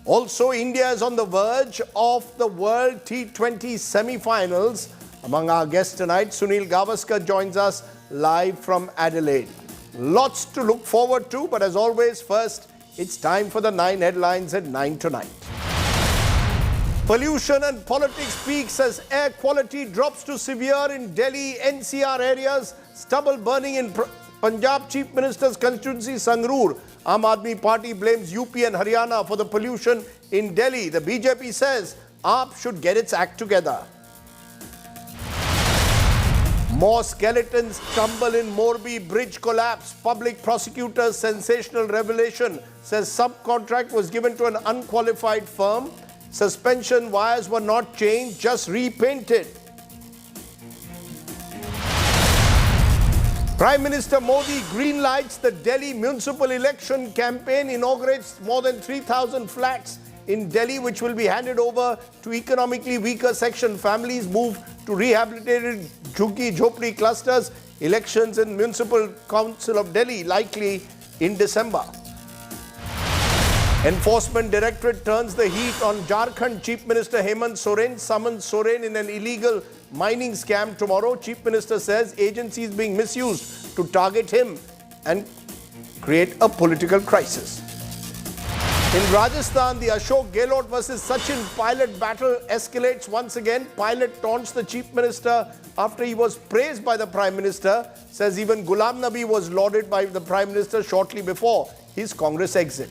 Also, India is on the verge of the World T20 semi-finals. Among our guests tonight, Sunil Gavaskar joins us live from Adelaide. Lots to look forward to, but as always, first, it's time for the 9 headlines at 9 tonight. Pollution and politics peaks as air quality drops to severe in Delhi NCR areas. Stubble burning in Punjab Chief Minister's constituency Sangrur. Aam Aadmi Party blames UP and Haryana for the pollution in Delhi. The BJP says AAP should get its act together. More skeletons tumble in Morbi bridge collapse. Public prosecutor's sensational revelation says subcontract was given to an unqualified firm. Suspension wires were not changed, just repainted. Prime Minister Modi greenlights the Delhi municipal election campaign, inaugurates more than 3,000 flats in Delhi, which will be handed over to economically weaker section families, move to rehabilitated Jhuggi-Jhopri clusters. Elections in Municipal Council of Delhi likely in December. Enforcement Directorate turns the heat on Jharkhand Chief Minister Hemant Soren, summons Soren in an illegal mining scam tomorrow. Chief Minister says agency is being misused to target him and create a political crisis. In Rajasthan, the Ashok Gehlot versus Sachin pilot battle escalates once again. Pilot taunts the Chief Minister after he was praised by the Prime Minister. Says even Ghulam Nabi was lauded by the Prime Minister shortly before his Congress exit.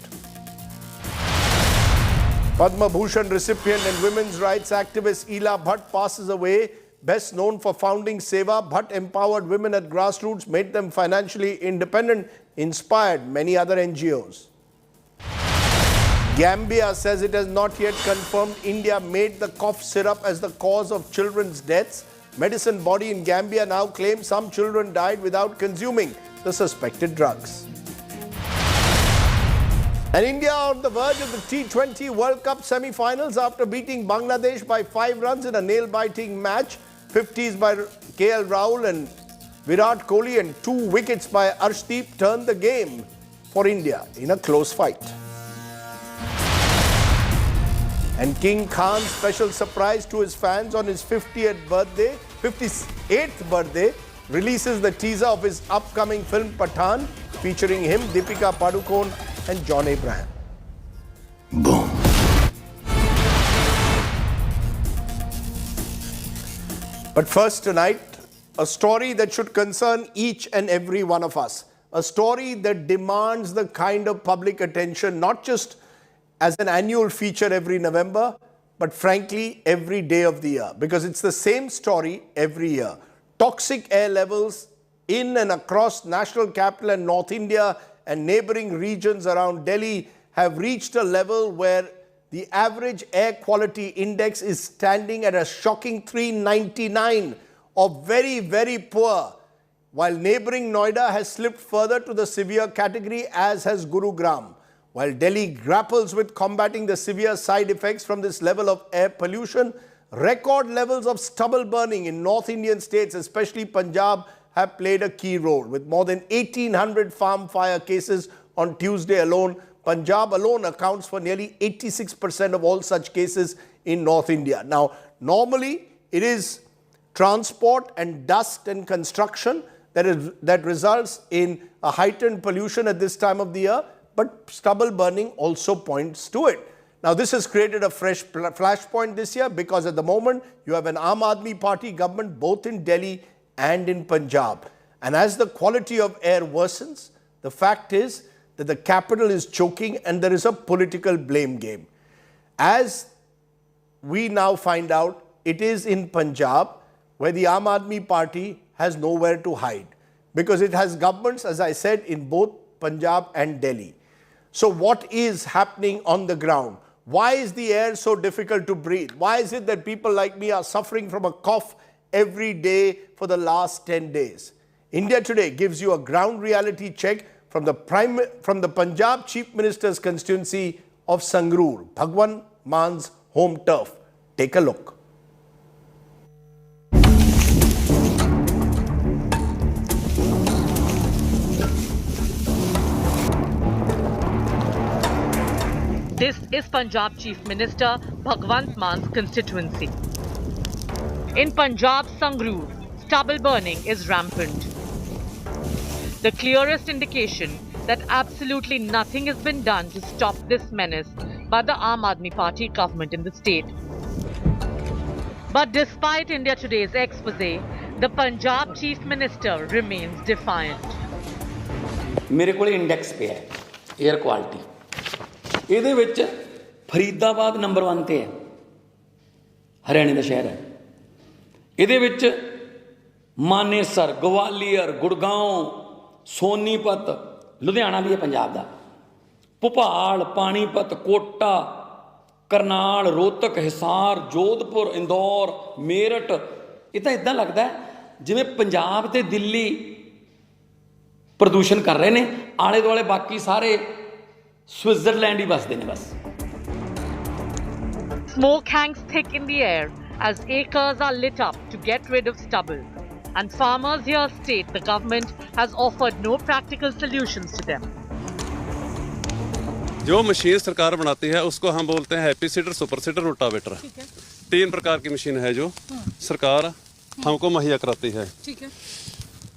Padma Bhushan recipient and women's rights activist Ela Bhatt passes away. Best known for founding Seva, Bhatt empowered women at grassroots, made them financially independent, inspired many other NGOs. Gambia says it has not yet confirmed India made the cough syrup as the cause of children's deaths. Medicine body in Gambia now claims some children died without consuming the suspected drugs. And India on the verge of the T20 World Cup semi-finals after beating Bangladesh by 5 runs in a nail-biting match. 50s by KL Rahul and Virat Kohli and 2 wickets by Rajdeep turned the game for India in a close fight. And King Khan's special surprise to his fans on his 58th birthday, releases the teaser of his upcoming film Pathan, featuring him, Deepika Padukone and John Abraham. Boom. But first tonight, a story that should concern each and every one of us. A story that demands the kind of public attention, not just as an annual feature every November, but frankly, every day of the year. Because it's the same story every year. Toxic air levels in and across national capital and North India and neighboring regions around Delhi have reached a level where the average air quality index is standing at a shocking 399, or very, very poor, while neighboring Noida has slipped further to the severe category, as has Gurugram. While Delhi grapples with combating the severe side effects from this level of air pollution, record levels of stubble burning in North Indian states, especially Punjab, have played a key role. With more than 1,800 farm fire cases on Tuesday alone, Punjab alone accounts for nearly 86% of all such cases in North India. Now, normally it is transport and dust and construction that results in a heightened pollution at this time of the year, but stubble burning also points to it. Now, this has created a fresh flashpoint this year because at the moment you have an Aam Aadmi Party government both in Delhi and in Punjab. And as the quality of air worsens, the fact is that the capital is choking and there is a political blame game. As we now find out, it is in Punjab where the Aam Aadmi Party has nowhere to hide because it has governments, as I said, in both Punjab and Delhi. So what is happening on the ground? Why is the air so difficult to breathe? Why is it that people like me are suffering from a cough every day for the last 10 days? India Today gives you a ground reality check from the Punjab Chief Minister's constituency of Sangrur, Bhagwan Man's home turf. Take a look. This is Punjab Chief Minister Bhagwant Man's constituency. In Punjab, Sangrur, stubble burning is rampant. The clearest indication that absolutely nothing has been done to stop this menace by the Aam Aadmi Party government in the state. But despite India Today's expose, the Punjab Chief Minister remains defiant. मेरे को index पे है air quality ਇਹਦੇ ਵਿੱਚ Faridabad number 1 ਤੇ ਹੈ ਹਰਿਆਣੇ ਦਾ ਸ਼ਹਿਰ ਹੈ ਇਹਦੇ ਵਿੱਚ ਮਾਨੇਸਰ ਗਵਾਲੀਅਰ ਗੁੜਗਾਉਂ ਸੋਨੀਪਤ ਲੁਧਿਆਣਾ ਵੀ ਹੈ ਪੰਜਾਬ ਦਾ ਭੋਪਾਲ ਪਾਣੀਪਤ ਕੋਟਾ ਕਰਨਾਲ ਰੋਹਤਕ ਹਿਸਾਰ ਜੋਧਪੁਰ ਇੰਦੌਰ ਮੇਰਠ ਇਹ ਤਾਂ ਇਦਾਂ ਲੱਗਦਾ ਜਿਵੇਂ ਪੰਜਾਬ ਤੇ ਦਿੱਲੀ ਪ੍ਰਦੂਸ਼ਣ ਕਰ ਰਹੇ ਨੇ ਆਲੇ ਦੁਆਲੇ ਬਾਕੀ ਸਾਰੇ ਸਵਿਟਜ਼ਰਲੈਂਡ ਹੀ ਵਸਦੇ ਨੇ ਬਸ Smoke hangs thick in the air as acres are lit up to get rid of stubble. And farmers here state the government has offered no practical solutions to them. जो मशीन सरकार बनाती है उसको हम बोलते हैं happy seeder super seeder rotavator 3 प्रकार की मशीन है जो सरकार हमको मुहैया कराती है ठीक है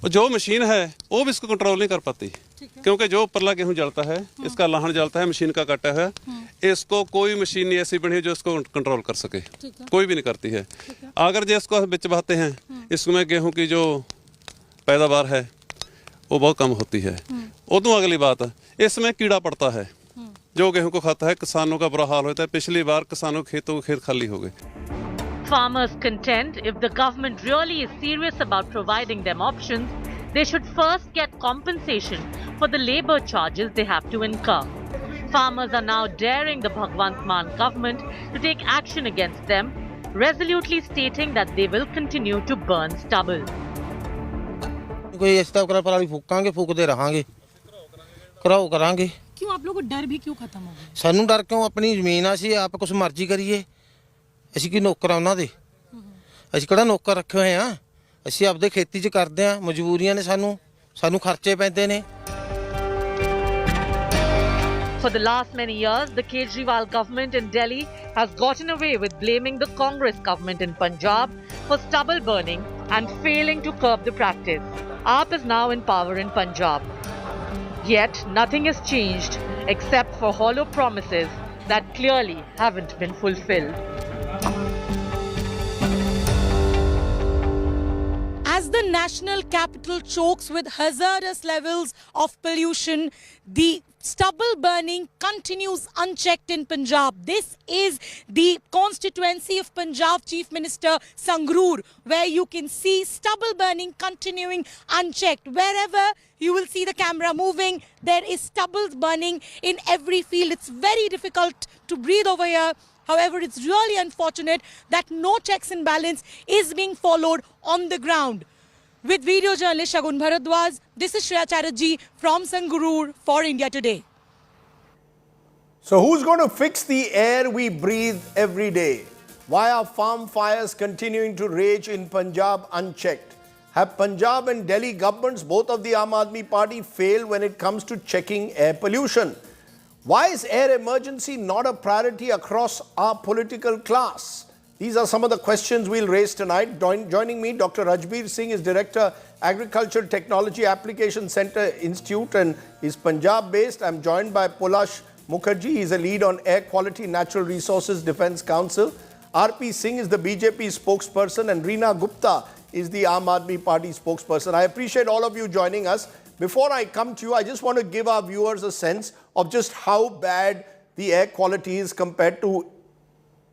और जो मशीन है वो भी इसको कंट्रोल नहीं कर पाती क्योंकि जो उपरला गेहूं जलता है इसका लाहन जलता है मशीन का काटा है इसको कोई मशीन नहीं ऐसी बनी जो इसको कंट्रोल कर सके कोई भी नहीं करती है अगर जो इसको बिच बहाते हैं इसमें गेहूं की जो पैदावार है वो बहुत कम होती है उदों अगली बात इसमें कीड़ा पड़ता है जो गेहूं को खाता है किसानों का बुरा हाल होता है पिछली बार किसानों के खेतों के खेत खाली हो गए Farmers contend if the government really is serious about providing them options, they should first get compensation for the labour charges they have to incur. Farmers are now daring the Bhagwant Mann government to take action against them, resolutely stating that they will continue to burn stubble. कोई इस तरह कर पराली फूकांगे फूकते रहांगे कराओ करांगे क्यों आप लोगों को डर भी क्यों खत्म हो गया सानू डर क्यों अपनी ਜ਼ਮੀਨ ਆ ਅਸੀਂ ਆਪ ਕੁਛ ਮਰਜ਼ੀ ਕਰੀਏ ਅਸੀਂ ਕੀ ਨੌਕਰ ਆ ਉਹਨਾਂ ਦੇ ਅਸੀਂ ਕਿਹੜਾ ਨੌਕਰ ਰੱਖੇ ਹੋਏ ਆ ਅਸੀਂ ਆਪਦੇ ਖੇਤੀ 'ਚ ਕਰਦੇ ਆ ਮਜਬੂਰੀਆਂ ਨੇ ਸਾਨੂੰ ਖਰਚੇ ਪੈਂਦੇ ਨੇ For the last many years, the Kejriwal government in Delhi has gotten away with blaming the Congress government in Punjab for stubble burning and failing to curb the practice. AAP is now in power in Punjab. Yet, nothing has changed except for hollow promises that clearly haven't been fulfilled. As the national capital chokes with hazardous levels of pollution, the stubble burning continues unchecked in Punjab. This is the constituency of Punjab Chief Minister Sangrur, where you can see stubble burning continuing unchecked. Wherever you will see the camera moving, there is stubble burning in every field. It's very difficult to breathe over here. However, it's really unfortunate that no checks and balance is being followed on the ground. With video journalist Shagun Bharadwaj, this is Shreya Chatterjee from Sangrur for India Today. So who's going to fix the air we breathe every day? Why are farm fires continuing to rage in Punjab unchecked? Have Punjab and Delhi governments, both of the Aam Aadmi Party, failed when it comes to checking air pollution? Why is air emergency not a priority across our political class? These are some of the questions we'll raise tonight. Joining me, Dr. Rajdeep Singh is Director, Agriculture Technology Application Centre Institute and is Punjab-based. I'm joined by Pulash Mukherjee. He's a lead on air quality, natural resources, Defence Council. R.P. Singh is the BJP spokesperson and Reena Gupta is the Aam Aadmi Party spokesperson. I appreciate all of you joining us. Before I come to you, I just want to give our viewers a sense of just how bad the air quality is compared to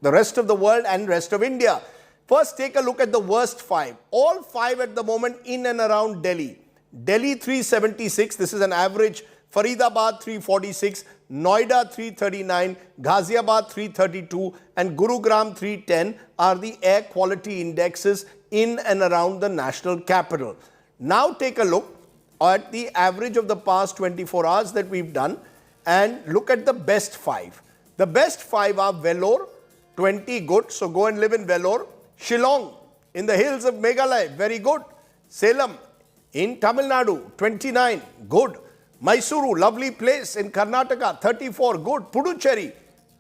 the rest of the world and rest of India. First, take a look at the worst 5. All 5 at the moment in and around Delhi. Delhi 376, this is an average. Faridabad 346, Noida 339, Ghaziabad 332 and Gurugram 310 are the air quality indexes in and around the national capital. Now take a look at the average of the past 24 hours that we've done and look at the best 5. The best 5 are Vellore, 20, good, so go and live in Vellore. Shillong, in the hills of Meghalaya, very good. Salem, in Tamil Nadu, 29, good. Mysuru, lovely place in Karnataka, 34, good. Puducherry,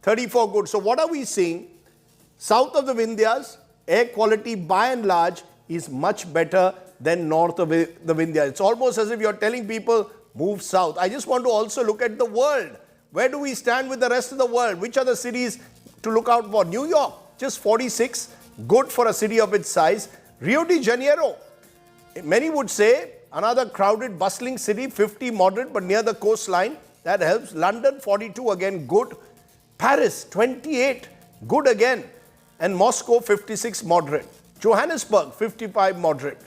34 good. So what are we seeing? South of the Vindhyas, air quality by and large is much better than north of the Vindhyas. It's almost as if you're telling people, move south. I just want to also look at the world. Where do we stand with the rest of the world? Which are the cities to look out for? New York, just 46, good for a city of its size. Rio de Janeiro, many would say, another crowded, bustling city, 50 moderate, but near the coastline. That helps. London, 42, again, good. Paris, 28, good again. And Moscow, 56, moderate. Johannesburg, 55, moderate.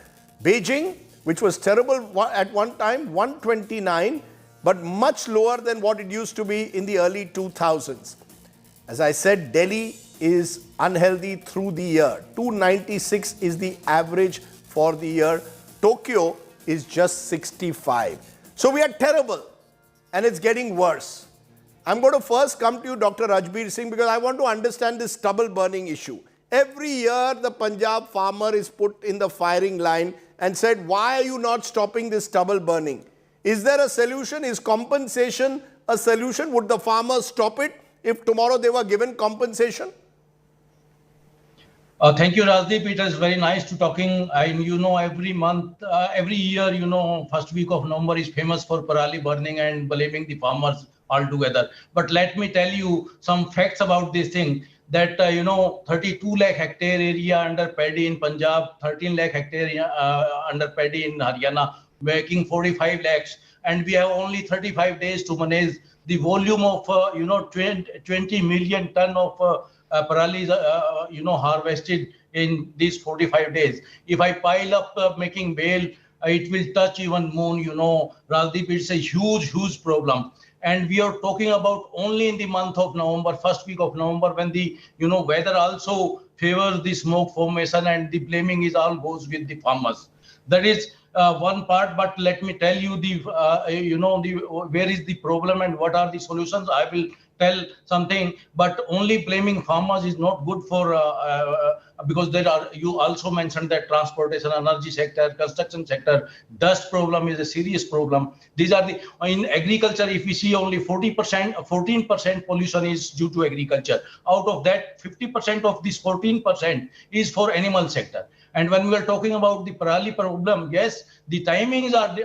Beijing, which was terrible at one time, 129, but much lower than what it used to be in the early 2000s. As I said, Delhi is unhealthy through the year. 296 is the average for the year. Tokyo is just 65. So we are terrible, and it's getting worse. I'm going to first come to you, Dr. Rajbir Singh, because I want to understand this stubble burning issue. Every year, the Punjab farmer is put in the firing line and said, why are you not stopping this stubble burning? Is there a solution? Is compensation a solution? Would the farmers stop it if tomorrow they were given compensation? Thank you, Rajdeep. It is very nice to talking. And every month, every year, first week of November is famous for parali burning and blaming the farmers altogether. But let me tell you some facts about this thing. That 32 lakh hectare area under paddy in Punjab, 13 lakh hectare under paddy in Haryana, making 45 lakhs, and we have only 35 days to manage the volume of 20 million ton of parali harvested in these 45 days. If I pile up making bale, it will touch even moon. Rajdeep, it's a huge problem. And we are talking about only in the month of November, first week of November, when the weather also favors the smoke formation, and the blaming is all goes with the farmers. That is one part. But let me tell you where is the problem and what are the solutions. I will tell something, but only blaming farmers is not good for because you also mentioned that transportation, energy sector, construction sector, dust problem is a serious problem. These are in agriculture, if we see only 14% pollution is due to agriculture. Out of that, 50% of this 14% is for animal sector. And when we are talking about the parali problem, yes, the timings are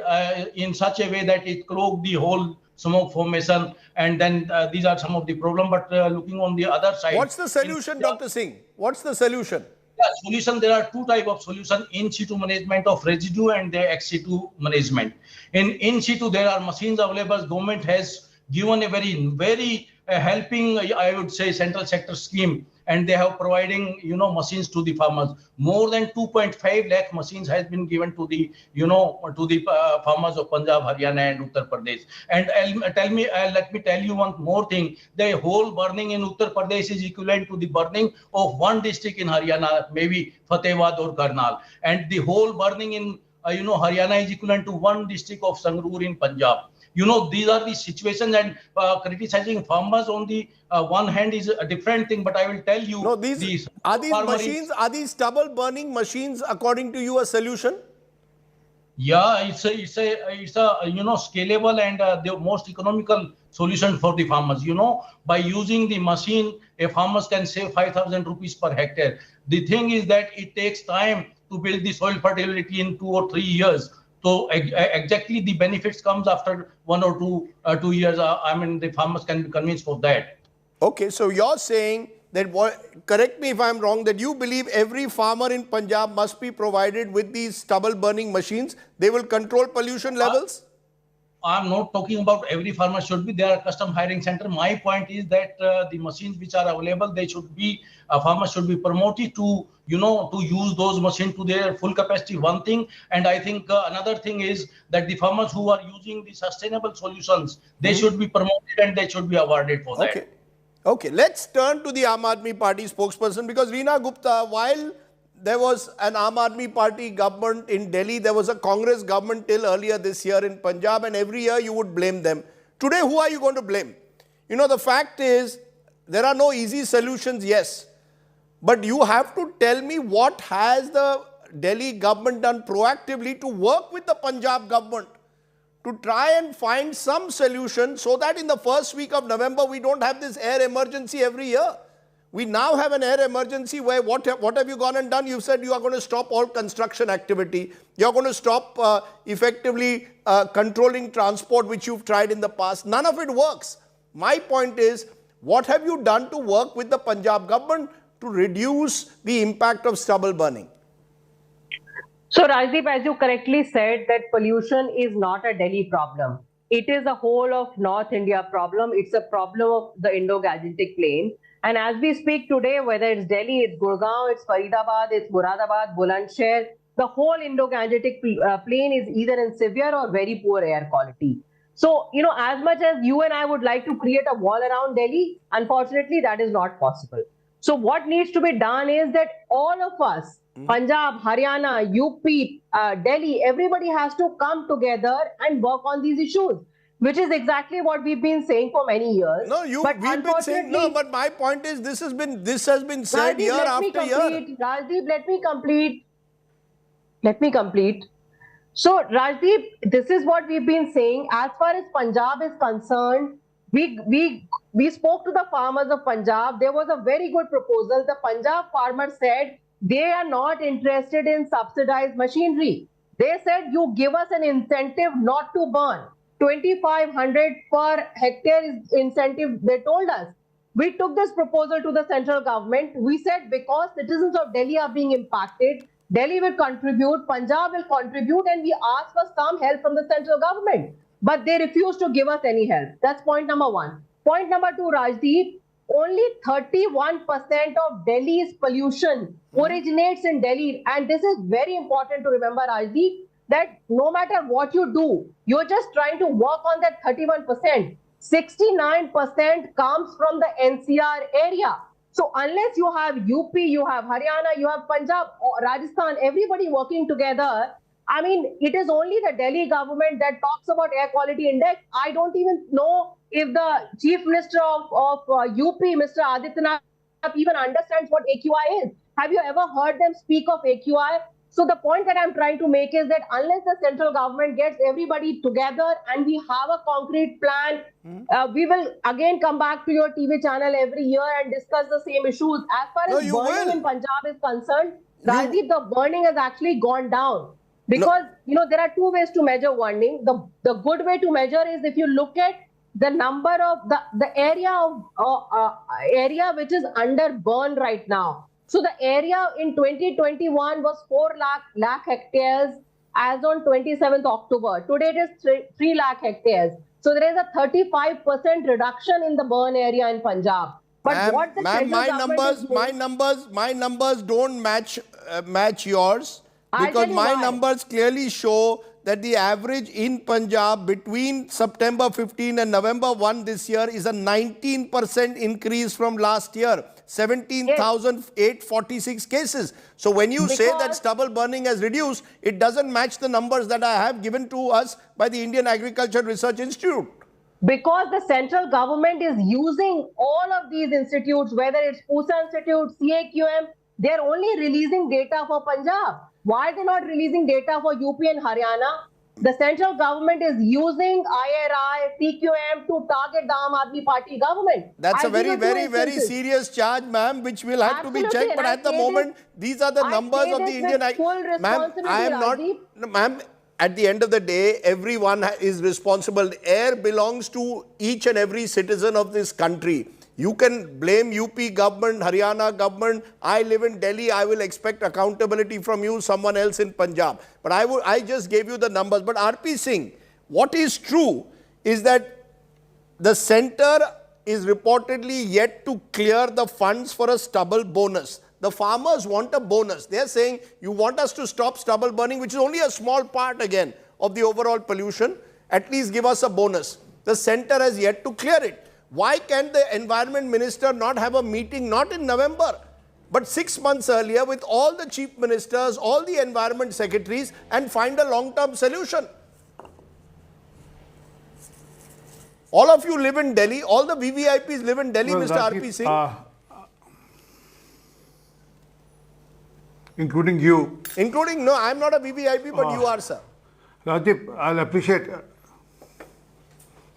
in such a way that it clogged the whole smoke formation, and then these are some of the problem. But looking on the other side, what's the solution, Dr. Singh? What's the solution? Yeah, solution. There are two types of solution: in situ management of residue and the ex situ management. In situ, there are machines available. Government has given a very helping, I would say, central sector scheme, and they have providing machines to the farmers. More than 2.5 lakh machines has been given to the farmers of Punjab, Haryana, and Uttar Pradesh. And let me tell you one more thing: the whole burning in Uttar Pradesh is equivalent to the burning of one district in Haryana, maybe Fatehwad or Karnal, and the whole burning in Haryana is equivalent to one district of Sangrur in Punjab. These are the situations, and criticizing farmers on the one hand is a different thing. But I will tell you, are these stubble burning machines, according to you, a solution? Yeah, it's a scalable and the most economical solution for the farmers. By using the machine, a farmers can save 5,000 rupees per hectare. The thing is that it takes time to build the soil fertility in 2 or 3 years. So exactly the benefits comes after 1 or 2 years. The farmers can be convinced for that. Okay, so you're saying that, correct me if I'm wrong, that you believe every farmer in Punjab must be provided with these stubble burning machines. They will control pollution levels? I'm not talking about every farmer should be. There are custom hiring center. My point is that the machines which are available, they should be, farmers should be promoted to, to use those machines to their full capacity, one thing. And I think another thing is that the farmers who are using the sustainable solutions, they should be promoted and they should be awarded for that. Okay, let's turn to the Aam Aadmi Party spokesperson, because Reena Gupta, while there was an Aam Aadmi Party government in Delhi, there was a Congress government till earlier this year in Punjab, and every year you would blame them. Today, who are you going to blame? The fact is, there are no easy solutions, yes. But you have to tell me, what has the Delhi government done proactively to work with the Punjab government to try and find some solution so that in the first week of November we don't have this air emergency every year. We now have an air emergency where what have you gone and done? You've said you are going to stop all construction activity. You're going to stop effectively controlling transport, which you've tried in the past. None of it works. My point is, what have you done to work with the Punjab government to reduce the impact of stubble burning? So Rajdeep, as you correctly said, that pollution is not a Delhi problem. It is a whole of North India problem. It's a problem of the Indo-Gangetic plain. And as we speak today, whether it's Delhi, it's Gurgaon, it's Faridabad, it's Muradabad, Bulandshahr, the whole Indo-Gangetic plain is either in severe or very poor air quality. So, as much as you and I would like to create a wall around Delhi, unfortunately, that is not possible. So what needs to be done is that all of us, Punjab, Haryana, UP, Delhi, everybody has to come together and work on these issues, which is exactly what we've been saying for many years. No, we've been saying, no, but my point is this has been said Rajdeep, year after year. Rajdeep, let me complete. So, Rajdeep, this is what we've been saying. As far as Punjab is concerned, we spoke to the farmers of Punjab. There was a very good proposal. The Punjab farmers said they are not interested in subsidized machinery. They said you give us an incentive not to burn. 2,500 per hectare is incentive, they told us. We took this proposal to the central government. We said because citizens of Delhi are being impacted, Delhi will contribute, Punjab will contribute, and we asked for some help from the central government. But they refused to give us any help. That's point number one. Point number two, Rajdeep, only 31% of Delhi's pollution originates in Delhi. And this is very important to remember, Rajdeep, that no matter what you do, you're just trying to work on that 31%. 69% comes from the NCR area. So unless you have UP, you have Haryana, you have Punjab, Rajasthan, everybody working together, I mean, it is only the Delhi government that talks about air quality index. I don't even know if the Chief Minister of UP, Mr. Adityanath, even understands what AQI is. Have you ever heard them speak of AQI? So the point that I'm trying to make is that unless the central government gets everybody together and we have a concrete plan, we will again come back to your TV channel every year and discuss the same issues. As far as burning in Punjab is concerned, Rajdeep, the burning has actually gone down. Because, there are two ways to measure burning. The good way to measure is if you look at the number of the area of area which is under burn right now. So the area in 2021 was 4 lakh hectares as on 27th October. Today it is 3 lakh hectares. So there is a 35% reduction in the burn area in Punjab. But what the my numbers don't match yours, because my numbers clearly show that the average in Punjab between September 15 and November 1 this year is a 19% increase from last year. 17,846 cases. So when you say that stubble burning has reduced, it doesn't match the numbers that I have given to us by the Indian Agriculture Research Institute. Because the central government is using all of these institutes, whether it's PUSA Institute, CAQM, they're only releasing data for Punjab. Why are they not releasing data for UP and Haryana? The central government is using IRI, CQM to target the Aam Aadmi Party government. That's a very serious charge, ma'am, which will have to be checked. But at the moment, these are the numbers of the Indian... Ma'am, I am not... Ma'am, at the end of the day, everyone is responsible. Air belongs to each and every citizen of this country. You can blame UP government, Haryana government. I live in Delhi. I will expect accountability from you, someone else in Punjab. But I just gave you the numbers. But RP Singh, what is true is that the centre is reportedly yet to clear the funds for a stubble bonus. The farmers want a bonus. They are saying, you want us to stop stubble burning, which is only a small part again of the overall pollution. At least give us a bonus. The centre has yet to clear it. Why can the environment minister not have a meeting, not in November, but 6 months earlier with all the chief ministers, all the environment secretaries, and find a long-term solution? All of you live in Delhi. All the VVIPs live in Delhi, well, Mr. RP Singh. Including you. Including, no, I'm not a VVIP, but you are, sir. Rajdeep, I'll appreciate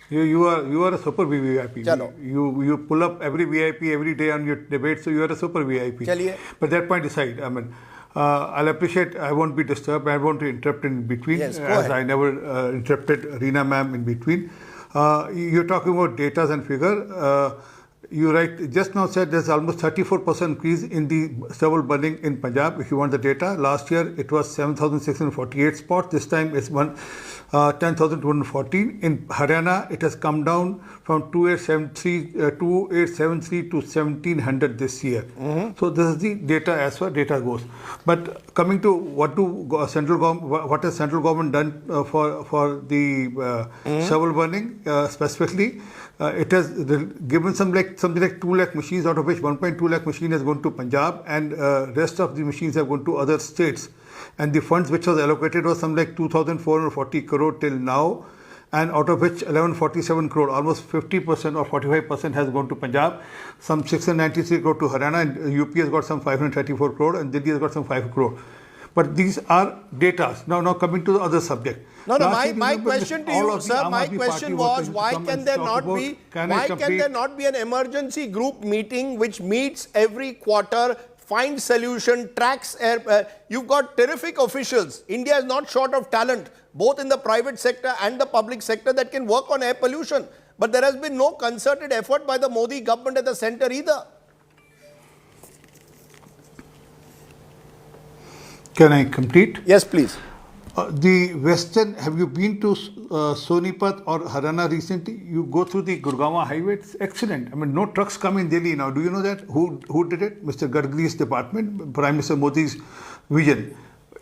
You are a super VIP. Chalo. You pull up every VIP every day on your debate, so you are a super VIP. Chaliye. But that point aside, I mean, I'll appreciate. I won't be disturbed. I won't interrupt in between, Yes, go as ahead. I never interrupted Reena ma'am in between. You're talking about data and figure. You right just now said there's almost 34% increase in the stubble burning in Punjab. If you want the data, last year it was 7,648 spots. This time it's 10,214. In Haryana, it has come down from 2873 to 1,700 this year. So this is the data as far data goes. But coming to what has central government done for the stubble burning specifically? It has given something like 2 lakh machines, out of which 1.2 lakh machine has gone to Punjab, and rest of the machines have gone to other states. And the funds which was allocated was something like 2,440 crore till now, and out of which 1147 crore, almost 50% or 45% has gone to Punjab, some 693 crore to Haryana, and UP has got some 534 crore, and Delhi has got some 5 crore. But these are data. Now coming to the other subject. No, my question to you, sir, my question was, why can there not be an emergency group meeting which meets every quarter, finds solution, tracks air? You've got terrific officials. India is not short of talent, both in the private sector and the public sector, that can work on air pollution. But there has been no concerted effort by the Modi government at the center either. Can I complete? Yes, please. The Western, have you been to Sonipat or Haryana recently? You go through the Gurgaon highway, it's excellent. I mean, no trucks come in Delhi now. Do you know that? Who did it? Mr. Gadkari's department, Prime Minister Modi's vision.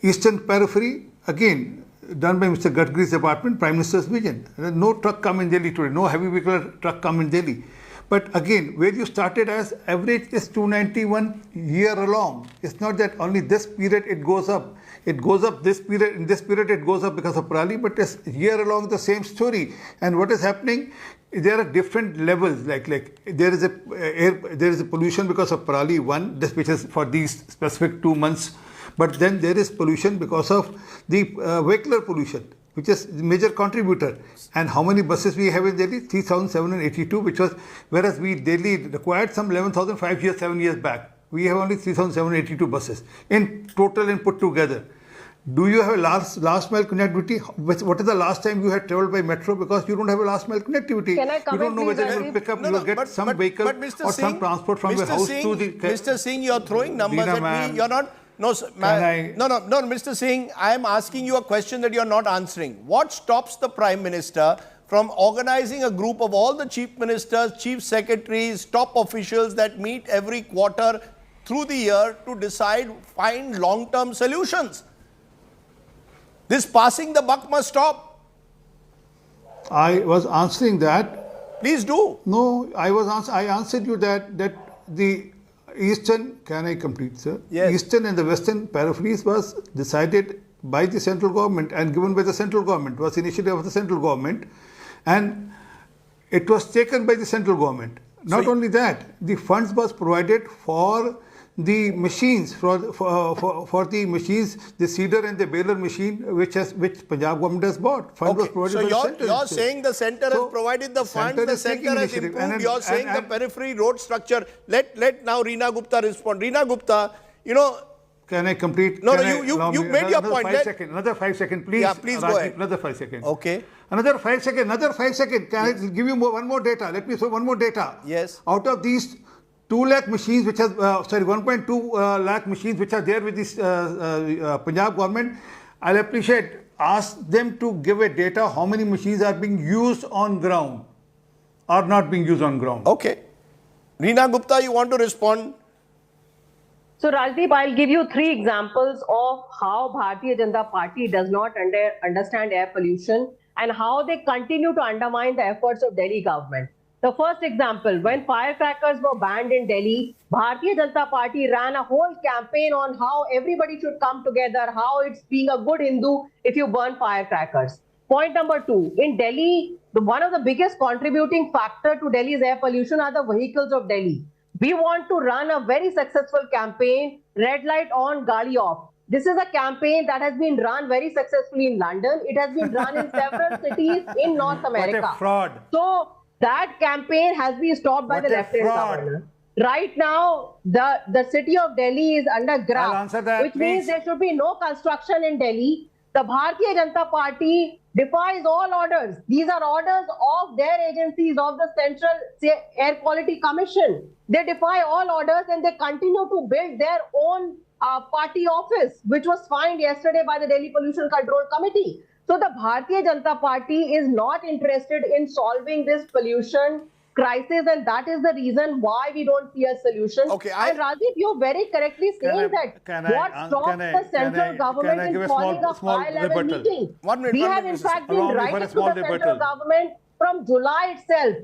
Eastern periphery, again, done by Mr. Gadkari's department, Prime Minister's vision. No truck come in Delhi today. No heavy vehicle truck come in Delhi. But again, where you started as average is 291 year along. It's not that only this period it goes up. It goes up this period, in this period it goes up because of Parali, but it's year along the same story. And what is happening, there are different levels, like there is a pollution because of Parali 1, which is for these specific 2 months. But then there is pollution because of the vehicular pollution, which is the major contributor. And how many buses we have in Delhi? 3,782, which was, whereas Delhi required some 11,005 7 years back. We have only 3,782 buses in total and put together. Do you have a last mile connectivity? What is the last time you had traveled by metro? Because you don't have a last mile connectivity. Can I you don't know whether you will pick up, you will get some vehicle or some transport from your house to the... Mr. Singh, you're throwing numbers at me. You're not... No, sir, no, Mr. Singh, I am asking you a question that you're not answering. What stops the Prime Minister from organizing a group of all the chief ministers, chief secretaries, top officials that meet every quarter through the year to find long-term solutions? This passing the buck must stop. I was answering that. Please do. No, I answered you that the Eastern, can I complete, sir? Yes. Eastern and the Western peripheries was decided by the central government and given by the central government, was initiative of the central government, and it was taken by the central government. Not only that, the funds was provided for the machines, for the machines, the seeder and the baler machine, which Punjab government has bought. Fund was provided by the center. You're saying the center has provided the funds, the center has improved. You're saying the periphery road structure. Let now Reena Gupta respond. Reena Gupta, Can I complete? No, you made your point. Another 5 seconds, please. Yeah, please go ahead. Another 5 seconds. Okay. Another 5 seconds. Can I give you one more data? Let me show one more data. Yes. Out of these 2 lakh machines, 1.2 lakh machines which are there with this Punjab government, I'll ask them to give a data how many machines are being used on ground or not being used on ground. Okay. Reena Gupta, you want to respond? So Rajdeep, I'll give you 3 examples of how Bharatiya Janata Party does not understand air pollution and how they continue to undermine the efforts of Delhi government. The first example, when firecrackers were banned in Delhi, Bharatiya Janata Party ran a whole campaign on how everybody should come together, how it's being a good Hindu if you burn firecrackers. Point number 2, in Delhi, one of the biggest contributing factor to Delhi's air pollution are the vehicles of Delhi. We want to run a very successful campaign, red light on, gali off. This is a campaign that has been run very successfully in London. It has been run in several cities in North America. What a fraud. So that campaign has been stopped by What the a Lieutenant fraud. Governor. Right now, the city of Delhi is under I'll graft, answer that, which means please. there should be no construction in Delhi. The Bharatiya Janata Party defies all orders. These are orders of their agencies, of the Central Air Quality Commission. They defy all orders and they continue to build their own party office, which was fined yesterday by the Delhi Pollution Control Committee. So the Bharatiya Janata Party is not interested in solving this pollution crisis, and that is the reason why we don't see a solution. Okay, and Rajdeep, you're very correctly saying can that what I- stops can I- the central can I government give in a calling small a high-level rebuttal? meeting. 1 minute, We 1 have minute, in Mr. fact Allow been me for a writing to small the central rebuttal. government from July itself.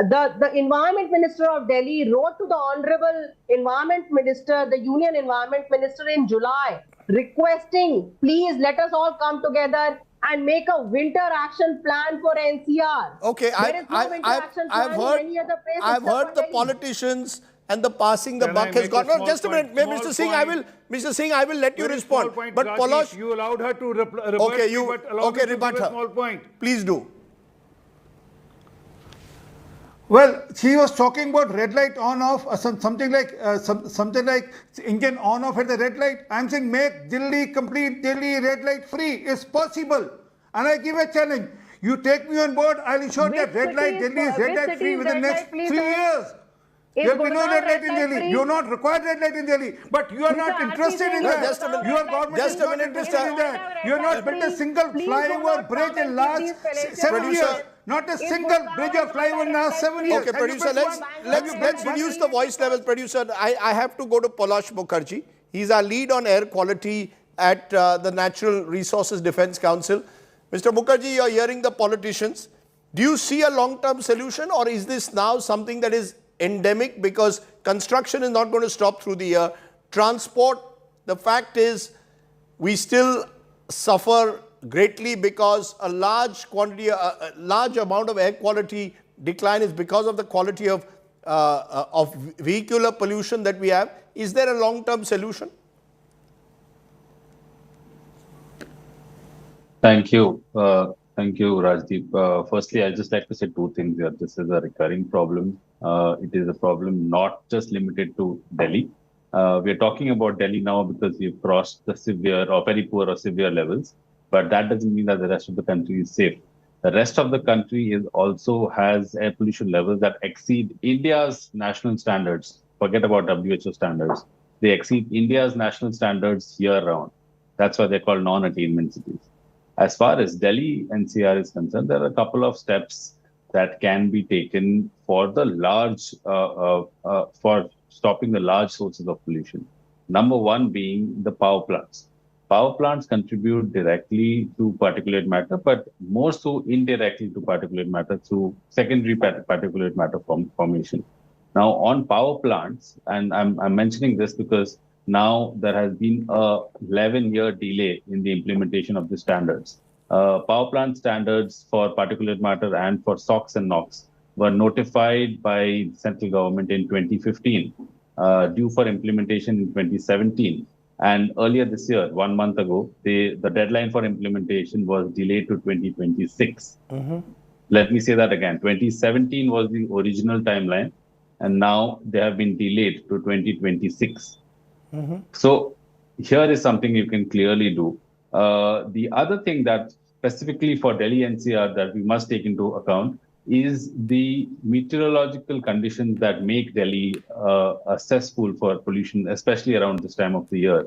The Environment Minister of Delhi wrote to the Honorable Environment Minister, the Union Environment Minister in July, requesting, please let us all come together and make a winter action plan for NCR. Okay, There is no winter action plan in any other place I've except heard for the Delhi. politicians and the passing the Can I buck has make a gone. No, small just a minute, point? Mr. Small Singh, point. Mr. Singh, I will let you Very respond. small point, But Rajdeep. Polosh, You allowed her to rebut okay, me, but allow me to rebut give a her. small point. Please do. Well, she was talking about red light on off, something like engine on off at the red light. I'm saying make Delhi complete Delhi red light free. It's possible, and I give a challenge. You take me on board, I'll ensure Which that red light cities- Delhi is red which light free cities within the red next light free, 3 sir? years. Is There will be no Gurgaon red light red in light Delhi. free? You're not required red light in Delhi, but you are Mr. not interested in RP, that. just a minute. Your government Just is a not minute, interested Mr. in that. You have not built a single Please do flyover not bridge come in and last give these fallacious 7 Producer. years. Not a Is single Gurgaon bridge or and flyover in Noida last red 7 light years. Okay, Have you producer, built let's one? let's reduce the voice levels. Producer, I have to go to Polosh Mukherjee. He's our lead on air quality at the Natural Resources Defence Council. Mr. Mukherjee, you're hearing the politicians. Do you see a long-term solution, or is this now something that is endemic because construction is not going to stop through the year? Transport, the fact is we still suffer greatly because a large quantity, a large amount of air quality decline is because of the quality of vehicular pollution that we have. Is there a long-term solution? Thank you. Thank you, Rajdeep. Firstly, I'd just like to say two things here. This is a recurring problem. It is a problem not just limited to Delhi. We are talking about Delhi now because we've crossed the severe or very poor or severe levels, but that doesn't mean that the rest of the country is safe. The rest of the country is also has air pollution levels that exceed India's national standards. Forget about WHO standards. They exceed India's national standards year round. That's why they're called non-attainment cities. As far as Delhi NCR is concerned, there are a couple of steps that can be taken for the large, for stopping the large sources of pollution. Number one being the power plants. Power plants contribute directly to particulate matter, but more so indirectly to particulate matter through secondary particulate matter formation. Now, on power plants, and I'm mentioning this because now there has been a 11-year delay in the implementation of the standards. Power plant standards for particulate matter and for SOx and NOx were notified by the central government in 2015, due for implementation in 2017. And earlier this year, 1 month ago, the deadline for implementation was delayed to 2026. Let me say that again. 2017 was the original timeline, and now they have been delayed to 2026. So here is something you can clearly do. The other thing that specifically for Delhi NCR that we must take into account is the meteorological conditions that make Delhi a cesspool for pollution, especially around this time of the year.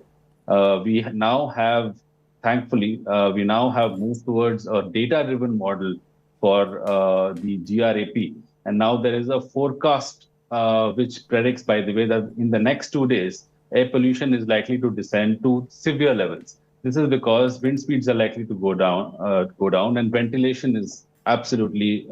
We now have, thankfully, we now have moved towards a data-driven model for the GRAP. And now there is a forecast which predicts, by the way, that in the next 2 days, air pollution is likely to descend to severe levels. This is because wind speeds are likely to go down, and ventilation is absolutely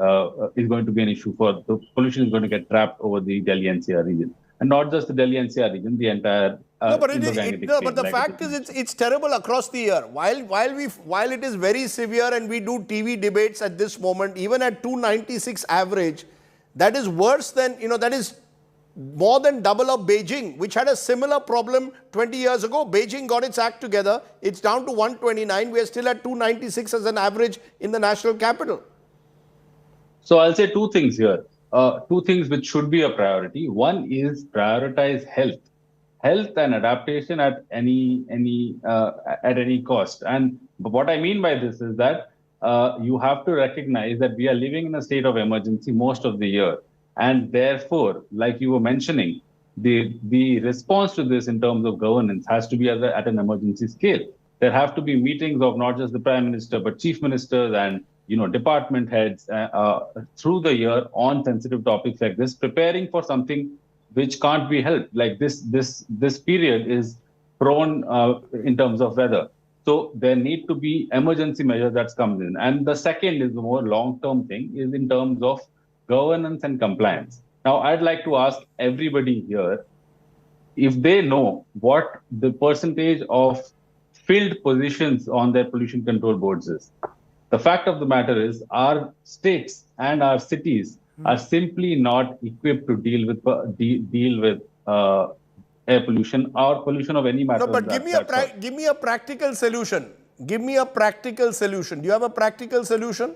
is going to be an issue for the pollution is going to get trapped over the Delhi NCR region, and not just the Delhi NCR region, the entire. But the fact is, it's terrible across the year. While it is very severe, and we do TV debates at this moment, even at 296 average, that is worse than that is more than double of Beijing, which had a similar problem 20 years ago. Beijing got its act together. It's down to 129. We are still at 296 as an average in the national capital. So I'll say two things here. Two things which should be a priority. One is prioritize health and adaptation at any cost. And what I mean by this is that you have to recognize that we are living in a state of emergency most of the year, and therefore, like you were mentioning, the response to this in terms of governance has to be at an emergency scale. There have to be meetings of not just the Prime Minister but chief ministers and department heads through the year on sensitive topics like this, preparing for something which can't be helped. Like this period is prone in terms of weather. So there need to be emergency measures that comes in. And the second is the more long-term thing is in terms of governance and compliance. Now, I'd like to ask everybody here if they know what the percentage of filled positions on their pollution control boards is. The fact of the matter is our states and our cities are simply not equipped to deal with air pollution or pollution of any matter. No, but give me a practical solution. Give me a practical solution. Do you have a practical solution?